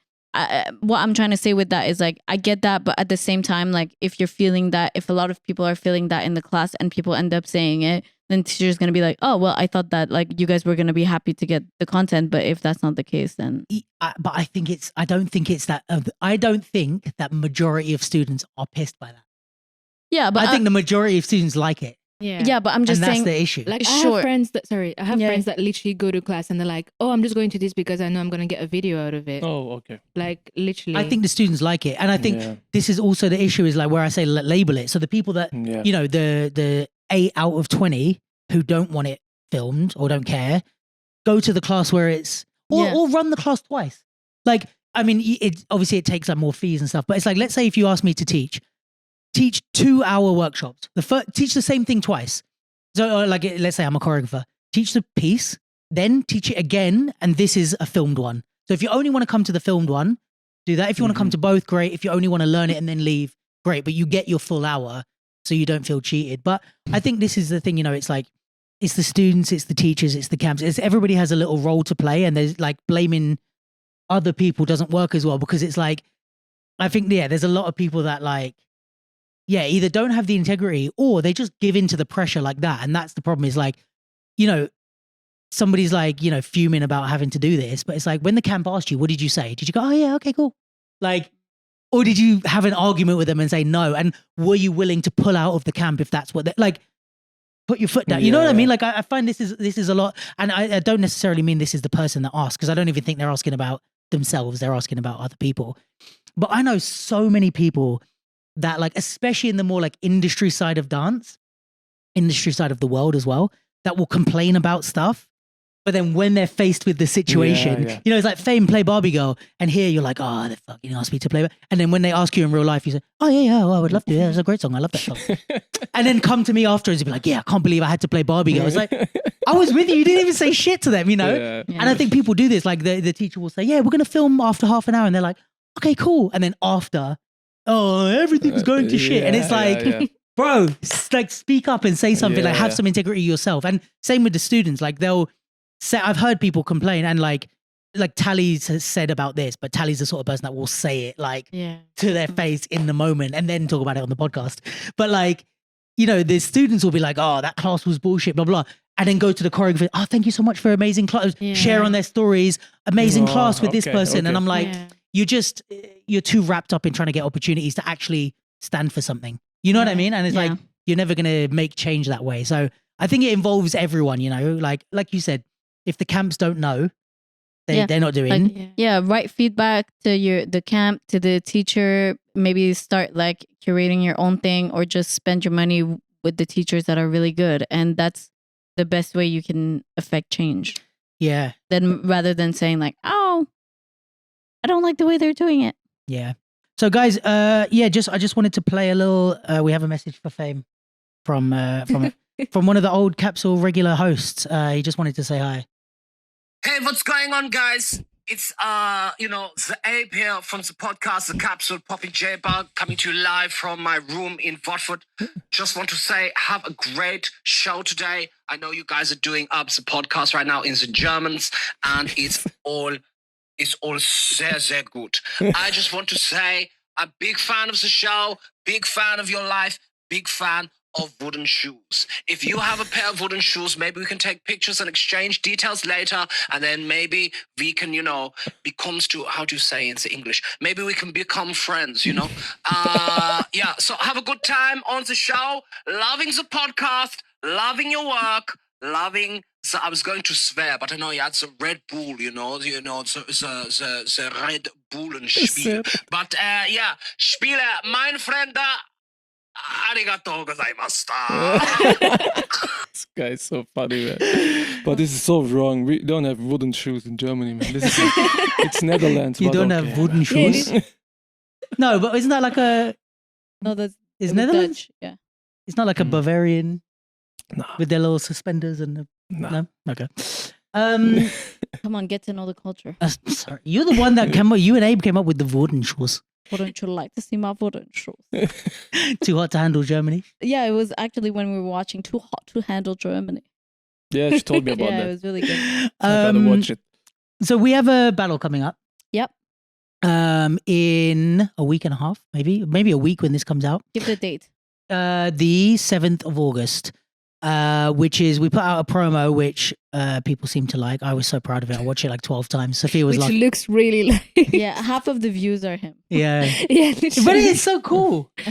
what I'm trying to say with that is like I get that, but at the same time, like if you're feeling that, if a lot of people are feeling that in the class and people end up saying it, then teacher's gonna be like, oh well, I thought that like you guys were gonna be happy to get the content, but if that's not the case, then But I think it's. I don't think it's that. I don't think that majority of students are pissed by that. yeah, but I think the majority of students like it, yeah, but I'm just and that's saying, the issue. Like I Sure. have friends that I have Yeah. friends that literally go to class and they're like, oh, I'm just going to this because I know I'm gonna get a video out of it. Oh, okay. Like literally. I think the students like it, and I think Yeah. this is also the issue. Is like where I say label it. So the people that Yeah. the 8 out of 20 who don't want it filmed or don't care, go to the class where it's or run the class twice. Like I mean, it obviously it takes up more fees and stuff, but it's like let's say if you ask me to teach 2-hour workshops. Teach the same thing twice. So like let's say I'm a choreographer, teach the piece, then teach it again, and this is a filmed one. So if you only want to come to the filmed one, do that. If you want to come to both, great. If you only want to learn it and then leave, great. But you get your full hour, so you don't feel cheated. But I think this is the thing. It's like it's the students, it's the teachers, it's the camps. Everybody has a little role to play, and there's like blaming other people doesn't work as well because it's like I think there's a lot of people that like. Yeah, either don't have the integrity or they just give in to the pressure like that. And that's the problem is like, somebody's like, fuming about having to do this. But it's like when the camp asked you, what did you say? Did you go, oh yeah, okay, cool. Like, or did you have an argument with them and say no? And were you willing to pull out of the camp if that's what like, put your foot down? You know what I mean? Like I find this is a lot. And I don't necessarily mean this is the person that asked because I don't even think they're asking about themselves. They're asking about other people. But I know so many people that like, especially in the more like industry side of dance, industry side of the world as well that will complain about stuff. But then when they're faced with the situation, Yeah. you know, it's like Fame play Barbie Girl, and here you're like, oh, they fucking asked me to play. And then when they ask you in real life, you say, oh yeah, I would love to. Yeah, it's a great song. I love that song. And then come to me afterwards and be like, yeah, I can't believe I had to play Barbie Girl. It's like, I was with you. You didn't even say shit to them, you know? Yeah. And I think people do this. Like the teacher will say, yeah, we're going to film after half an hour. And they're like, okay, cool. And then after, oh, everything's going to shit. And it's like, bro, like speak up and say something, like have some integrity yourself. And same with the students. Like they'll say, I've heard people complain, and like Tally's has said about this, but Tally's the sort of person that will say it like to their face in the moment and then talk about it on the podcast. But like, you know, the students will be like, oh, that class was bullshit, blah, blah. And then go to the choreographer, oh, thank you so much for amazing class. Share on their stories, amazing class with this person. And I'm like, you're too wrapped up in trying to get opportunities to actually stand for something. You know what I mean? And it's like, you're never going to make change that way. So I think it involves everyone, you know, like you said, if the camps don't know, they're not doing. Like, write feedback to the camp, to the teacher. Maybe start like curating your own thing, or just spend your money with the teachers that are really good. And that's the best way you can affect change. Yeah. Then rather than saying like, oh, I don't like the way they're doing it. Yeah. So guys, I just wanted to play a little. We have a message for Fame from one of the old Capsule regular hosts. He just wanted to say hi. Hey, what's going on, guys? It's the Abe here from the podcast, the Capsule, Poppy J Bar, coming to you live from my room in Watford. Just want to say, have a great show today. I know you guys are doing up the podcast right now in the Germans, and it's all sehr, sehr good. I just want to say, I'm a big fan of the show, big fan of your life, big fan of wooden shoes. If you have a pair of wooden shoes, maybe we can take pictures and exchange details later, and then maybe we can, becomes to, how do you say in the English? Maybe we can become friends, so have a good time on the show, loving the podcast, loving your work, loving I was going to swear, but I know it's a Red Bull, the Red Bullen-Spiel. But Spiele, mein Freund, arigatou gozaimashita. This guy is so funny, man. But this is so wrong. We don't have wooden shoes in Germany, man. It's Netherlands. You don't have wooden shoes? No, but isn't that like a... No, that's... Is Netherlands? Dutch, yeah. It's not like a Bavarian No. with their little suspenders and... No? Okay. Come on, get to know the culture. Sorry. You're the one that you and Abe came up with the wooden shoes. Wouldn't you like to see my wooden shoes? Too hot to handle Germany? Yeah, it was actually when we were watching Too Hot to Handle Germany. Yeah, she told me about Yeah, that. it was really good. I gotta watch it. So we have a battle coming up. Yep. In a week and a half, maybe a week when this comes out. Give the date. The 7th of August. Which is, we put out a promo which people seem to like. I was so proud of it. I watched it like 12 times. Sophia was Which like, looks really like... Yeah, half of the views are him. yeah. yeah, But it's so cool. We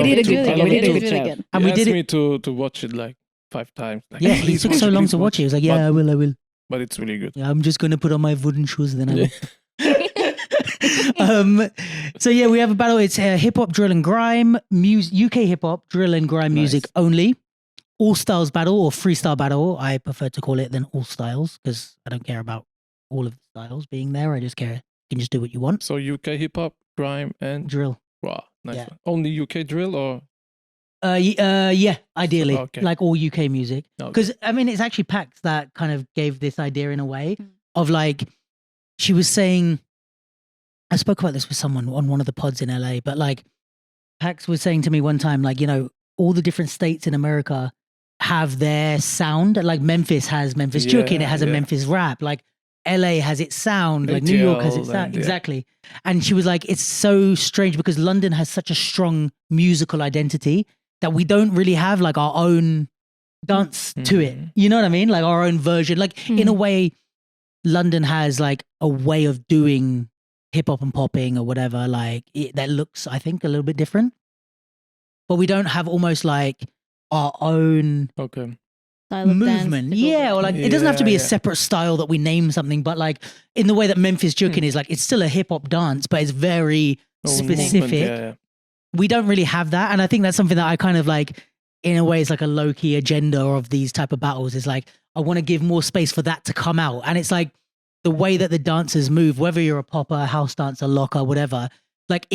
did a good We did a good good job. again. And He we did asked it. me to watch it like 5 times. Like, Yeah, he please took watch so it, long please to watch it. He was like, yeah, I will. But it's really good. Yeah, I'm just going to put on my wooden shoes and then I will. Yeah. So yeah, we have a battle. It's hip hop, drill and grime, UK hip hop, drill and grime music only. All styles battle or freestyle battle. I prefer to call it than all styles because I don't care about all of the styles being there. I just care you can just do what you want. So UK hip hop, grime, and Drill. wow, nice Yeah. one. Only UK drill or Yeah, ideally, Okay. like all UK music. Okay. Because I mean, it's actually Pax that kind of gave this idea in a way of like, she was saying, I spoke about this with someone on one of the pods in LA, but like Pax was saying to me one time, like, all the different states in America have their sound. Like Memphis has Memphis Juke and it has a Memphis rap. Like LA has its sound. Like New York has its sound. Exactly. And she was like, it's so strange because London has such a strong musical identity that we don't really have like our own dance to it. You know what I mean? Like our own version. Like in a way, London has like a way of doing hip hop and popping or whatever. Like that looks, I think, a little bit different. But we don't have almost like our own okay. Style of dance movement. to go Yeah, with. or like it doesn't have to be a Yeah. separate style that we name something, but like in the way that Memphis Jukin is like, it's still a hip hop dance, but it's very Own specific. movement, yeah. We don't really have that. And I think that's something that I kind of like in a way it's like a low-key agenda of these type of battles. Is like, I want to give more space for that to come out. And it's like the way that the dancers move, whether you're a popper, house dancer, locker, whatever, like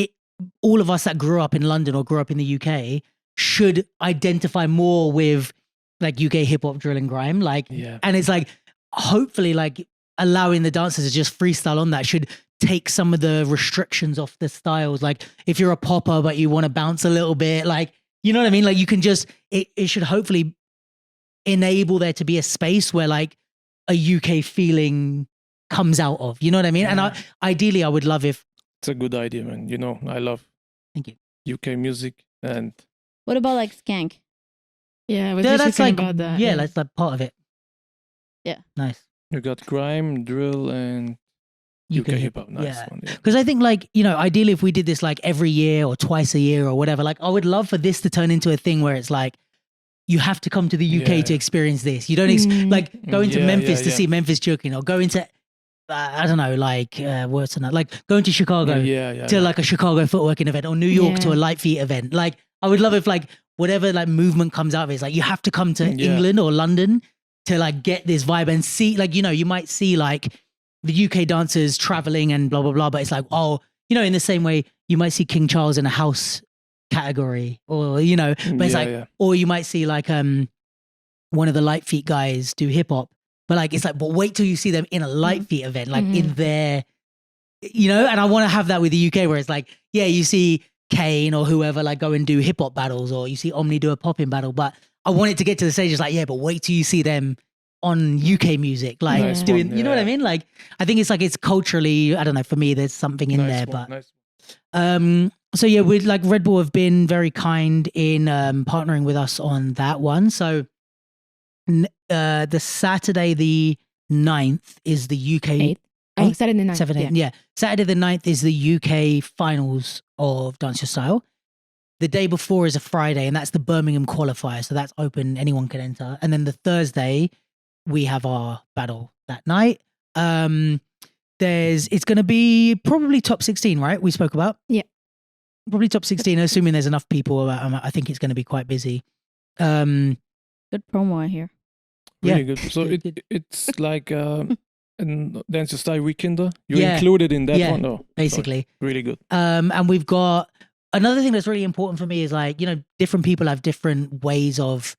all of us that grew up in London or grew up in the UK should identify more with like UK hip hop, drill and grime. Like, and it's like, hopefully like allowing the dancers to just freestyle on that should take some of the restrictions off the styles. Like if you're a popper, but you want to bounce a little bit, like, you know what I mean? Like you can just, it should hopefully enable there to be a space where like a UK feeling comes out of, you know what I mean? And ideally I would love if. It's a good idea, man. You know, I love Thank you. UK music. And What about like skank? Yeah, I was Yeah, just that's thinking like, about that. yeah, that's like part of it. Yeah. Nice. you got grime, drill, and UK hip hop. Nice Yeah. one. Yeah. Because I think like, you know, ideally if we did this like every year or twice a year or whatever, like I would love for this to turn into a thing where it's like, you have to come to the UK to experience this. You don't like going to Memphis to see Memphis Joking, or going to, I don't know, like what's another, like going to Chicago to like a Chicago footworking event, or New York to a light feet event. Like I would love if like whatever like movement comes out of it, it's like you have to come to England or London to like get this vibe and see, like, you know, you might see like the UK dancers traveling and blah, blah, blah. But it's like, oh, you know, in the same way you might see King Charles in a house category, or, you know, but it's like, or you might see like one of the light feet guys do hip hop, but like, it's like, but wait till you see them in a light feet event, like in their, you know, and I want to have that with the UK where it's like, yeah, you see Kane or whoever like go and do hip hop battles, or you see Omni do a popping battle, but I want it to get to the stage. It's like, yeah, but wait till you see them on UK music, like doing, you know what I mean? Like, I think it's like, it's culturally, I don't know, for me, there's something in there, but, so yeah, we like Red Bull have been very kind in partnering with us on that one. So the Saturday the 9th is the UK 8th. Oh, Saturday the 9th. 7, yeah. Saturday the 9th is the UK finals of Dance Your Style. The day before is a Friday, and that's the Birmingham qualifier. So that's open, anyone can enter. And then the Thursday, we have our battle that night. It's going to be probably top 16, right? We spoke about. Yeah. Probably top 16, assuming there's enough people. I think it's going to be quite busy. Good promo I hear. Really good. So it's like a Dance Your Style weekender. You included in that one? No, basically. Sorry. Really good. And we've got another thing that's really important for me is like, you know, different people have different ways of,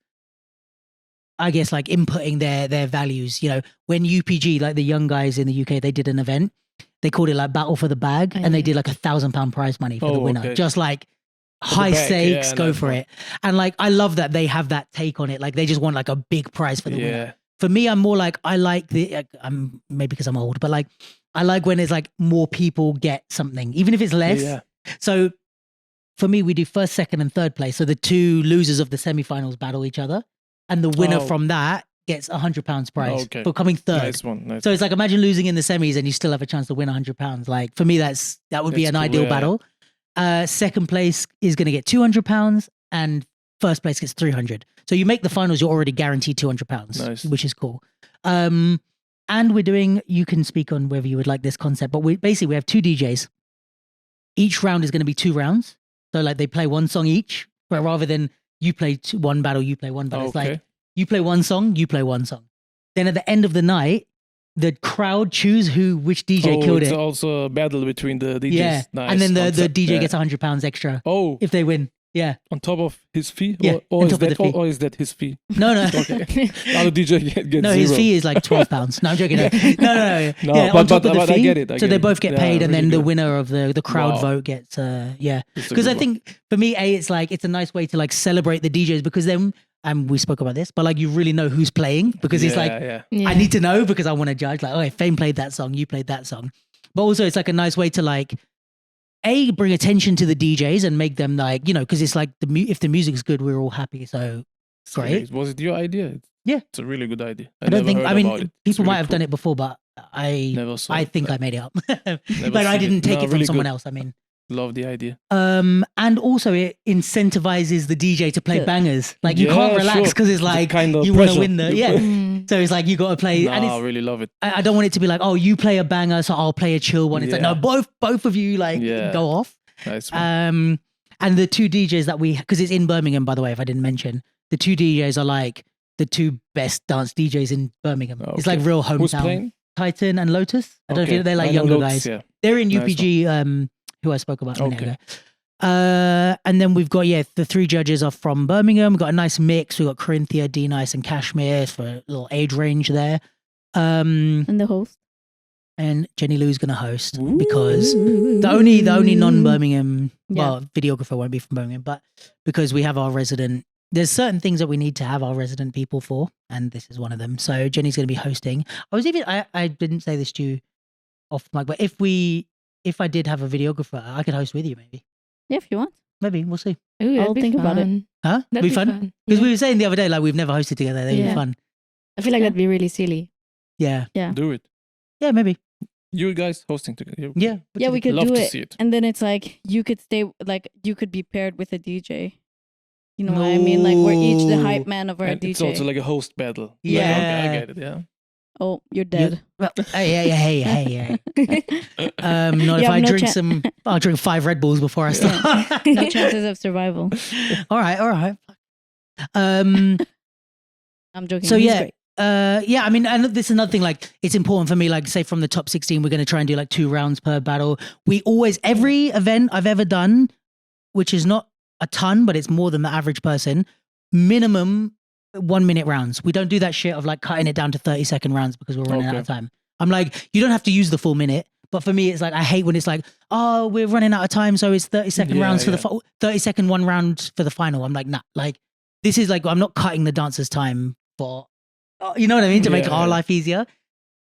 I guess, like inputting their values. You know, when UPG, like the young guys in the UK, they did an event. They called it like Battle for the Bag, and they did like £1,000 prize money for the winner. Okay. Just like high stakes, go for it. And like, I love that they have that take on it. Like they just want like a big prize for the winner. For me, I'm more like, I like I'm maybe because I'm old, but like, I like when it's like more people get something, even if it's less. Yeah. So for me, we do first, second, and third place. So the two losers of the semifinals battle each other, and the winner from that gets £100 prize for coming third. Nice one. So it's like, imagine losing in the semis and you still have a chance to win £100. Like for me, that would be an ideal battle. Second place is going to get £200, and first place gets £300. So you make the finals, you're already guaranteed £200, which is cool. And we're doing, you can speak on whether you would like this concept, but we have 2 DJs. Each round is going to be 2 rounds. So like they play one song each, but rather than you play one battle, you play one battle. It's like you play one song, you play one song. Then at the end of the night, the crowd choose which DJ killed it. It's also a battle between the DJs. Yeah, nice. And then the DJ gets £100 extra. If they win. Yeah. On top of his fee? Yeah, or is that his fee? No. Okay. Now the DJ gets no, his fee is like £12. No, I'm joking. No. No, yeah, on top of the fee. I get it. So they both get paid, and then the winner of the crowd vote gets, Because I think for me, it's like, it's a nice way to like celebrate the DJs, because then, and we spoke about this, but like you really know who's playing, because it's like, I need to know because I want to judge. Like, oh, Fayme played that song, you played that song. But also it's like a nice way to like, bring attention to the DJs and make them like, you know, because it's like if the music's good, we're all happy. So great. Was it your idea? Yeah. It's a really good idea. I mean, people might have done it before, but I think I made it up. But I didn't take it from someone else. I mean, love the idea. And also it incentivizes the DJ to play bangers. Like you can't relax because it's like kind of you want to win so it's like you got to play. And I really love it. I don't want it to be like, oh, you play a banger, so I'll play a chill one. It's like, no, both of you like go off. Nice one. And the 2 DJs that because it's in Birmingham, by the way, if I didn't mention. the two DJs are like the two best dance DJs in Birmingham. It's like real Who's hometown. playing? Titan and Lotus. I don't know if they're like I know younger Lotus, guys. Yeah. They're in Nice UPG, who I spoke about a minute Okay. ago. And then we've got, the three judges are from Birmingham. We've got a nice mix. We've got Corinthia, D-Nice, and Kashmir for a little age range there. And the host. And Jenny Lou's going to host because the only non-Birmingham, Yeah. videographer won't be from Birmingham, but because we have our resident, there's certain things that we need to have our resident people for, and this is one of them. So Jenny's going to be hosting. I didn't say this to you off mic, but if I did have a videographer, I could host with you maybe. Yeah, if you want. Maybe, we'll see. Ooh, I'll think about it. Huh? That'd be be fun? Because we were saying the other day, like, we've never hosted together. That'd be Yeah. fun. I feel like that'd be really silly. Yeah. Do it. Yeah, maybe. You guys hosting together. Yeah. Yeah, we could Love do to it. see it. And then it's like you could you could be paired with a DJ. You know what I mean? Like we're each the hype man of our And DJ. it's also like a host battle. Yeah. Okay, I get it. Yeah. Oh, you're dead. Well, hey. Not You if have I no drink I'll drink 5 Red Bulls before I start. No chances of survival. All right. I'm joking. So He's yeah, great. I mean, and this is another thing, like, it's important for me, like, say from the top 16, we're going to try and do like 2 rounds per battle. We always, every event I've ever done, which is not a ton, but it's more than the average person, minimum 1 minute rounds. We don't do that shit of like cutting it down to 30-second rounds because we're running out of time. I'm like, you don't have to use the full minute. But for me, it's like, I hate when it's like, oh, we're running out of time, so it's 30-second rounds for the 30-second 1 round for the final. I'm like, nah, like, this is like, I'm not cutting the dancers' time for, you know what I mean, to make our life easier.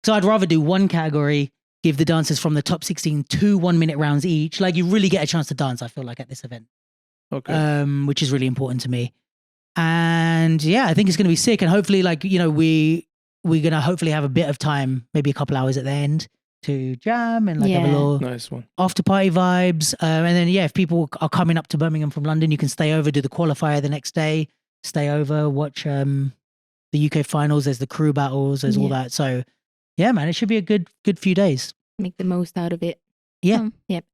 So I'd rather do one category, give the dancers from the top 16 2 1 minute rounds each. Like, you really get a chance to dance, I feel like, at this event. Okay. Which is really important to me. And yeah, I think it's going to be sick. And hopefully, like, you know, we're going to hopefully have a bit of time, maybe a couple hours at the end to jam and like have a little Nice one. after party vibes. And then, if people are coming up to Birmingham from London, you can stay over, do the qualifier the next day, stay over, watch the UK finals. There's the crew battles, there's all that. So yeah, man, it should be a good few days. Make the most out of it. Yeah. Yep.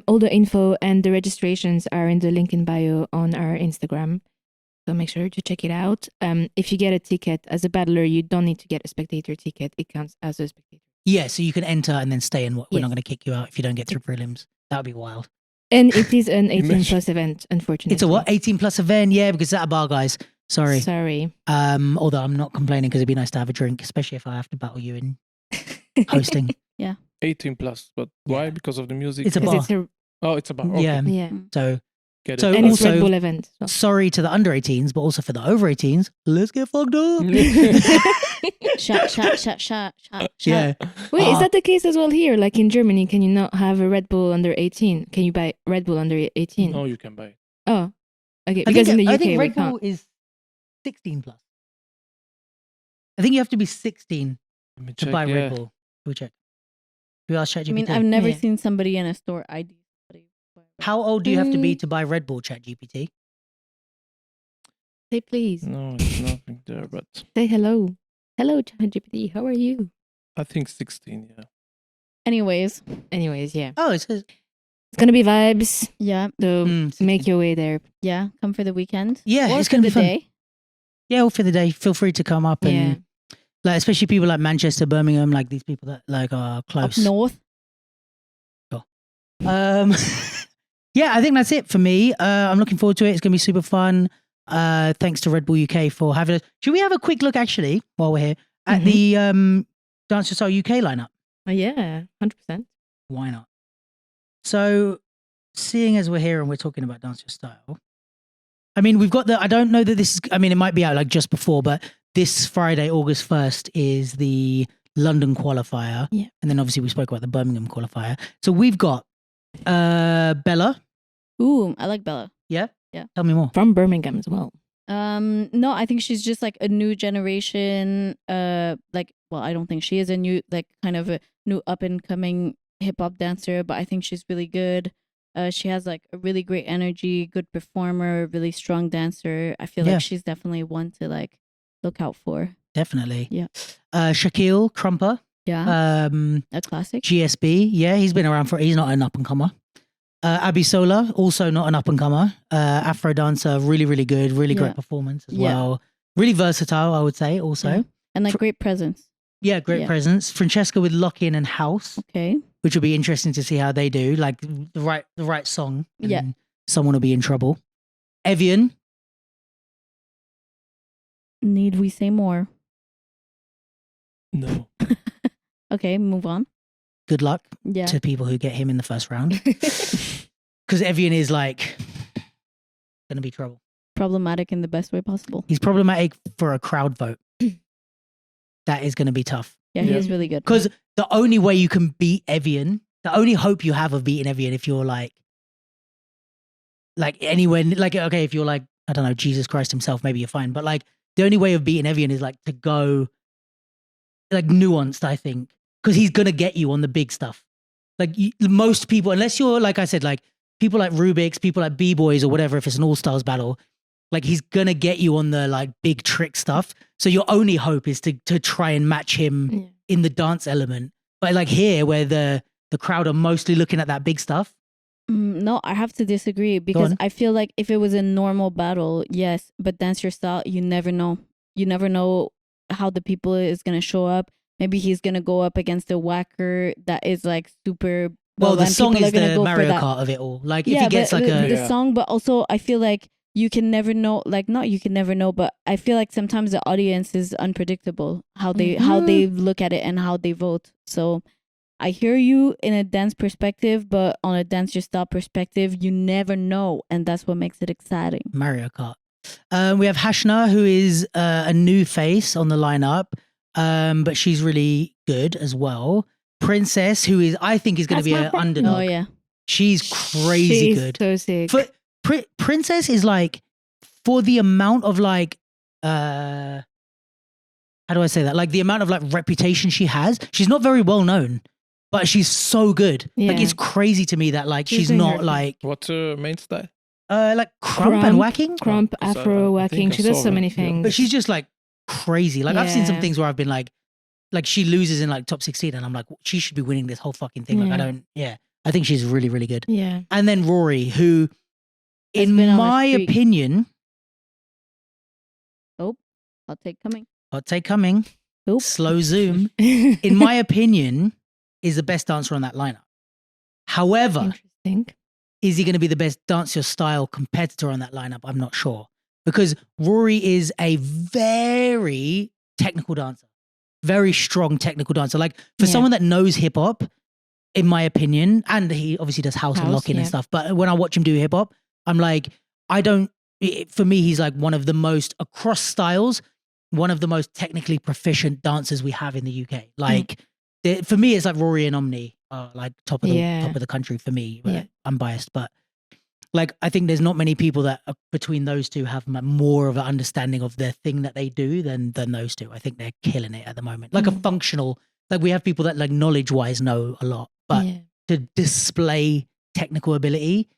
All the info and the registrations are in the link in bio on our Instagram. So make sure to check it out. If you get a ticket as a battler, you don't need to get a spectator ticket. It counts as a spectator. Yeah, so you can enter and then stay and we're not going to kick you out if you don't get through prelims. That would be wild. And it is an 18 plus event, unfortunately. It's a what? 18 plus event? Yeah, because it's at a bar, guys. Sorry. Although I'm not complaining because it'd be nice to have a drink, especially if I have to battle you in hosting. 18 plus, but why? Because of the music? It's a bar. It's a bar. Okay. Yeah. So Get it. So and it's also, Red Bull event. So. Sorry to the under 18s, but also for the over 18s, let's get fucked up. Shot. Yeah. Wait, is that the case as well here? Like in Germany, can you not have a Red Bull under 18? Can you buy Red Bull under 18? No, you can buy it. Oh, okay. Because in the UK, I think we Red Bull can't. is 16 plus. I think you have to be 16 Let me to check. buy yeah. Red Bull. We check. We ask ChatGPT. I mean, I've never Yeah. seen somebody in a store ID. How old do you have to be to buy Red Bull, ChatGPT? Say please. No, it's nothing there, but Say hello. Hello, ChatGPT. How are you? I think 16, yeah. Anyways, Anyways, yeah. Oh, it says. It's going to be vibes. yeah, So 16. make your way there. yeah. Come for the weekend. Yeah, or it's for going to the be fun. day. Yeah, all for the day. Feel free to come up and, like, especially people like Manchester, Birmingham, like these people that like are close. Up north. Yeah, I think that's it for me. I'm looking forward to it. It's going to be super fun. Thanks to Red Bull UK for having us. Should we have a quick look, actually, while we're here, at the Dance Your Style UK lineup? Oh, yeah, 100%. Why not? So, seeing as we're here and we're talking about Dance Your Style, I mean, we've got I don't know that this is, I mean, it might be out like just before, but this Friday, August 1st, is the London qualifier. Yeah. And then obviously we spoke about the Birmingham qualifier. So we've got Bella. Ooh, I like Bella. Yeah? Yeah. Tell me more. From Birmingham as well. No, I think she's just like a new generation. I don't think she is a new, like, kind of a new up and coming hip hop dancer, but I think she's really good. She has like a really great energy, good performer, really strong dancer. I feel like she's definitely one to like look out for. Definitely. Yeah. Shaquille Crumper. Yeah. A classic. GSB. Yeah, he's been around he's not an up and comer. Abby Sola, also not an up and comer. Afro dancer, really, really good, really Yeah. great performance as Yeah. well. Really versatile, I would say. Also, Yeah. And like great presence. yeah, great Yeah. presence. Francesca with Lock In and House, Okay. which will be interesting to see how they do. Like the right song. And Yeah. someone will be in trouble. Evian, Need we say more? No. Okay, move on. good luck Yeah. to people who get him in the first round. Because Evian is like going to be trouble. Problematic in the best way possible. He's problematic for a crowd vote. That is going to be tough. Yeah, he Yeah. is really good. Because the only way you can beat Evian, the only hope you have of beating Evian, if you're like anywhere, like, okay, if you're like, I don't know, Jesus Christ himself, maybe you're fine. But like, the only way of beating Evian is like to go like nuanced, I think. Because he's going to get you on the big stuff. Like most people, unless you're, like I said, like people like Rubik's, people like B-Boys or whatever, if it's an all-stars battle, like he's going to get you on the like big trick stuff. So your only hope is to try and match him in the dance element. But like here, where the crowd are mostly looking at that big stuff. No, I have to disagree because on. I feel like if it was a normal battle, yes, but Dance Your Style, you never know. You never know how the people is going to show up. Maybe he's going to go up against a whacker that is like super. Well, the and song people is are gonna the go for Mario that. Kart of it all. Like Yeah, if he gets but like a... the song, but also I feel like you can never know, like not you can never know, but I feel like sometimes the audience is unpredictable how they look at it and how they vote. So I hear you in a dance perspective, but on a Dance Your Style perspective, you never know, and that's what makes it exciting. Mario Kart. We have Hashna, who is a new face on the lineup, but she's really good as well. Princess, who is, I think, is going to be an underdog. Oh yeah, She's crazy She's good. so sick. Princess is like, for the amount of like, how do I say that? Like the amount of like reputation she has, she's not very well known, but she's so good. Like Yeah. it's crazy to me that like she's doing not her like, What's her main style? like crump and whacking. Crump, Because afro, I think whacking. I She does saw so her, many yeah. things. But she's just like crazy. Like I've seen some Yeah. things where I've been like she loses in like top 16 and I'm like, she should be winning this whole fucking thing. Like I think she's really, really good. Yeah. And then Rory, who Has in been on a my streak. opinion, I'll take coming. I'll take coming, Oop. slow zoom, in my opinion, is the best dancer on that lineup. However, Interesting. is he going to be the best Dance Your Style competitor on that lineup? I'm not sure. Because Rory is a very technical dancer. Very strong technical dancer. Like for Yeah. someone that knows hip hop, in my opinion, and he obviously does house and House, lock-in and yeah. stuff. But when I watch him do hip hop, I'm like, for me, he's like one of the most, across styles, one of the most technically proficient dancers we have in the UK. Like for me, it's like Rory and Omni are like top of the country for me. Yeah. I'm biased, but like I think there's not many people that between those two have more of an understanding of their thing that they do than those two. I think they're killing it at the moment. Like a functional, like we have people that like knowledge wise know a lot, but to display technical ability,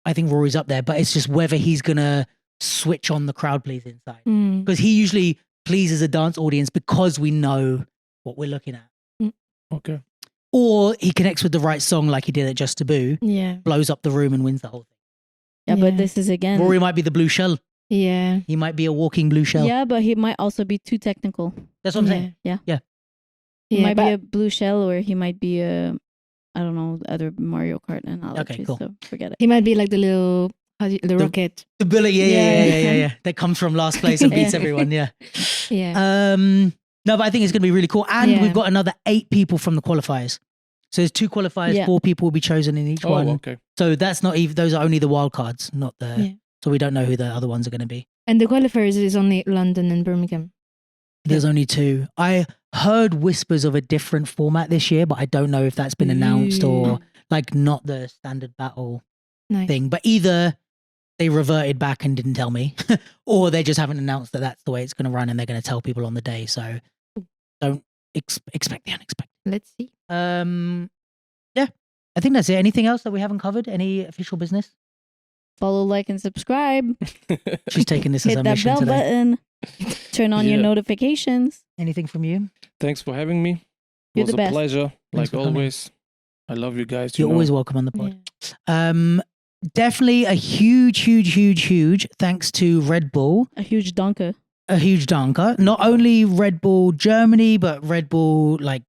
I think Rory's up there. But it's just whether he's gonna switch on the crowd pleasing side, because he usually pleases a dance audience because we know what we're looking at. Okay. Or he connects with the right song like he did at Just Taboo, Yeah. blows up the room and wins the whole thing. Yeah, but Yeah. this is again. Rory might be the blue shell. Yeah. He might be a walking blue shell. Yeah, but he might also be too technical. That's what I'm saying. He might but be a blue shell, or he might be a, I don't know, other Mario Kart analogy. cool. So forget it. he might be like the little the rocket. The bullet, Yeah. yeah. That comes from last place and beats Yeah. everyone, yeah. Yeah. No, but I think it's going to be really cool. And Yeah. we've got another 8 people from the qualifiers. So there's 2 qualifiers, Yeah. 4 people will be chosen in each Oh, one. okay. So that's not even, those are only the wild cards, not the, Yeah. so we don't know who the other ones are going to be. And the qualifiers is only London and Birmingham. There's only 2. I heard whispers of a different format this year, but I don't know if that's been announced or like not the standard battle Nice. thing. But either they reverted back and didn't tell me, or they just haven't announced that that's the way it's going to run and they're going to tell people on the day. So don't expect the unexpected. Let's see. Yeah, I think that's it. Anything else that we haven't covered? Any official business? Follow, like, and subscribe. She's taking this as Hit a that mission bell today. button. Turn on your Yeah. notifications. Anything from you? Thanks for having me. It You're was the a best. pleasure, Thanks like for coming. always. I love you guys. You're know. always welcome on the pod. Yeah. Definitely a huge thanks to Red Bull. A huge donker. A huge danker. Not only Red Bull Germany, but Red Bull like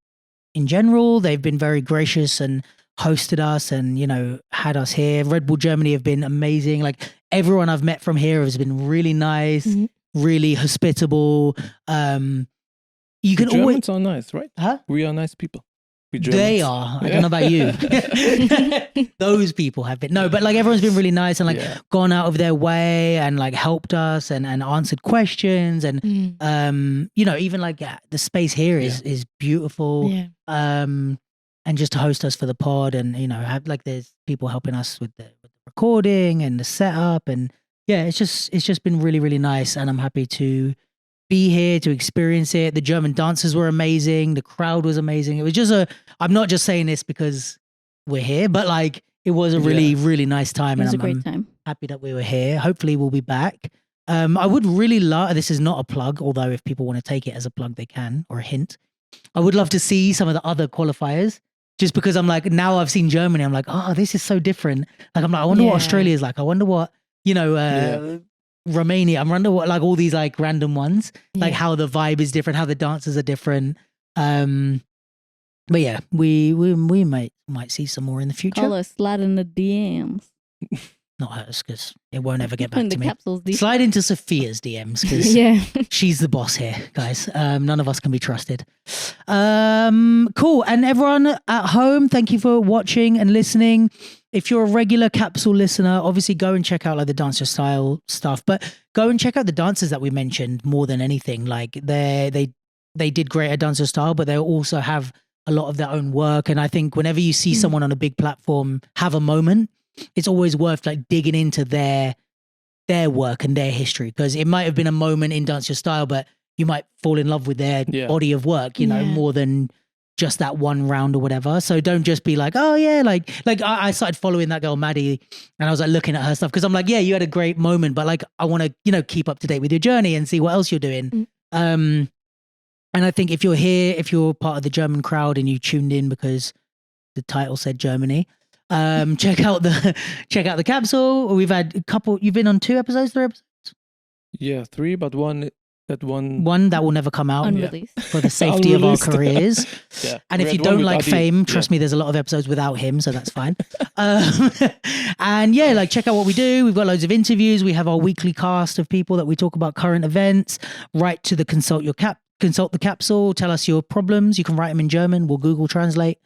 in general. They've been very gracious and hosted us and, you know, had us here. Red Bull Germany have been amazing. Like everyone I've met from here has been really nice, really hospitable. You can Germans are nice, right? Huh? We are nice people. They are. I don't know about you. Those people have been. No, but like everyone's been really nice and like gone out of their way and like helped us and answered questions and you know, even like the space here is beautiful. Yeah. And just to host us for the pod and you know, have like there's people helping us with the recording and the setup and it's just been really nice and I'm happy to be here to experience it. The German dancers were amazing. The crowd was amazing. It was just I'm not just saying this because we're here, but like it was a really nice time. It was and a great time. Happy that we were here. Hopefully we'll be back. I would really love, this is not a plug, although if people want to take it as a plug, they can, or a hint. I would love to see some of the other qualifiers just because I'm like, now I've seen Germany. I'm like, oh, this is so different. Like, I'm like, I wonder what Australia is like. I wonder what, you know, Romania. I wonder what like all these like random ones, like how the vibe is different, how the dances are different. But yeah, we might see some more in the future. Call us, slide in the DMs. Not hers because it won't ever get back In to the me. Capsules DMs. Slide into Sophia's DMs because she's the boss here, guys. None of us can be trusted. Cool. And everyone at home, thank you for watching and listening. If you're a regular Capsule listener, obviously go and check out like the Dance Your Style stuff, but go and check out the dancers that we mentioned more than anything. Like they did great at Dance Your Style, but they also have a lot of their own work. And I think whenever you see someone on a big platform have a moment, it's always worth like digging into their work and their history because it might have been a moment in Dance Your Style, but you might fall in love with their body of work, you know, more than just that one round or whatever. So don't just be like, oh yeah, like I started following that girl Maddie and I was like looking at her stuff because I'm like, yeah, you had a great moment, but like I want to, you know, keep up to date with your journey and see what else you're doing. And I think if you're here, if you're part of the German crowd and you tuned in because the title said Germany, check out the Capsule. We've had a couple. You've been on 3 episodes. Yeah, 3, but one that will never come out Unreleased. for the safety of our careers. And if you don't like Fayme, trust me, there's a lot of episodes without him, so that's fine. And yeah, like check out what we do. We've got loads of interviews. We have our weekly cast of people that we talk about current events. Write to the consult the Capsule. Tell us your problems. You can write them in German. We'll Google Translate.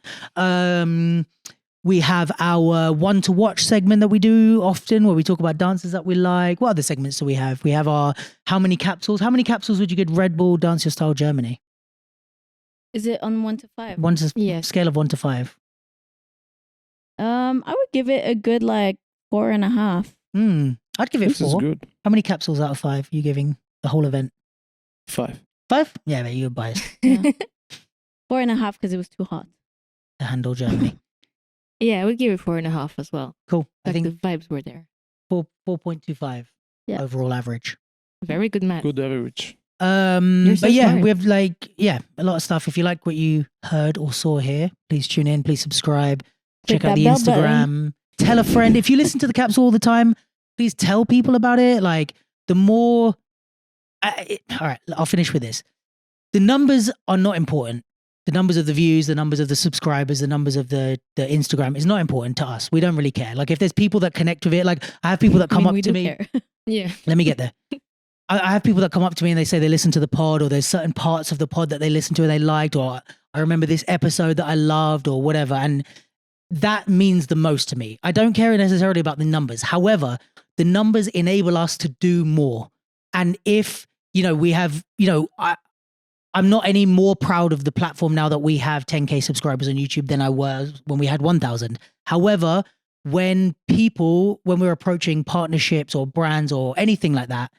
We have our one to watch segment that we do often where we talk about dances that we like. What other segments do we have? We have our how many capsules would you give Red Bull Dance Your Style Germany? Is it on 1 to 5? Scale of 1 to 5. I would give it a good like 4.5. I'd give it 4. This is good. How many capsules out of 5 are you giving the whole event? 5. 5? Yeah, but you're biased. 4.5 because it was too hot to handle Germany. Yeah, I would give it 4.5 as well. Cool. Like I think the vibes were there. 4.25 overall average. Very good math. Good average. But yeah, smart. we have like a lot of stuff. If you like what you heard or saw here, please tune in, please subscribe, check out the that bell Instagram, tell a friend. If you listen to the Capsule all the time, please tell people about it. Like the more all right, I'll finish with this. The numbers are not important. The numbers of the views, the numbers of the subscribers, the numbers of the Instagram is not important to us. We don't really care. Like if there's people that connect with it, like I have people that come up to me. Care. Yeah. Let me get there. I have people that come up to me and they say they listen to the pod or there's certain parts of the pod that they listen to and they liked, or I remember this episode that I loved or whatever. And that means the most to me. I don't care necessarily about the numbers. However, the numbers enable us to do more. And if, you know, we have, you know, I'm not any more proud of the platform now that we have 10K subscribers on YouTube than I was when we had 1,000. However, when we're approaching partnerships or brands or anything like that,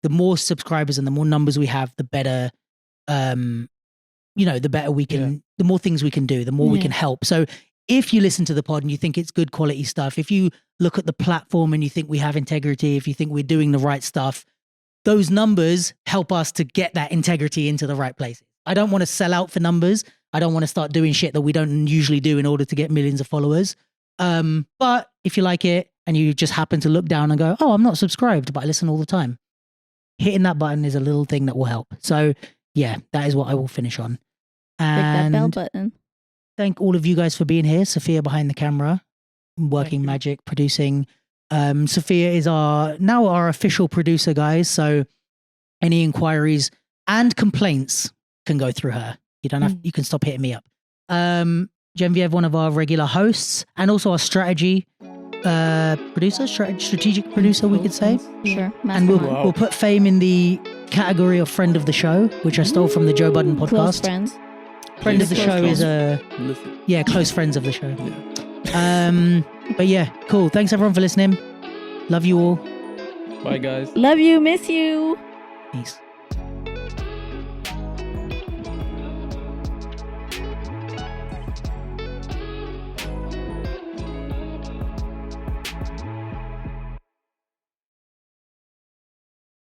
the more subscribers and the more numbers we have, the better, you know, the better we can, the more things we can do, the more we can help. So if you listen to the pod and you think it's good quality stuff, if you look at the platform and you think we have integrity, if you think we're doing the right stuff, those numbers help us to get that integrity into the right places. I don't want to sell out for numbers. I don't want to start doing shit that we don't usually do in order to get millions of followers. But if you like it and you just happen to look down and go, oh, I'm not subscribed, but I listen all the time, hitting that button is a little thing that will help. So yeah, that is what I will finish on. Click that bell And button. thank all of you guys for being here. Sophia behind the camera, working magic, producing. Sophia is now our official producer, guys. So any inquiries and complaints can go through her. You don't have, you can stop hitting me up. Genevieve, one of our regular hosts, and also our strategic producer, we could say. Sure. And we'll put Fayme in the category of friend of the show, which I stole from the Joe Budden podcast. Close friends. Friend of the Close show friends. is close friends of the show. Yeah. But yeah, cool. Thanks everyone for listening. Love you all. Bye, guys. Love you. Miss you. Peace.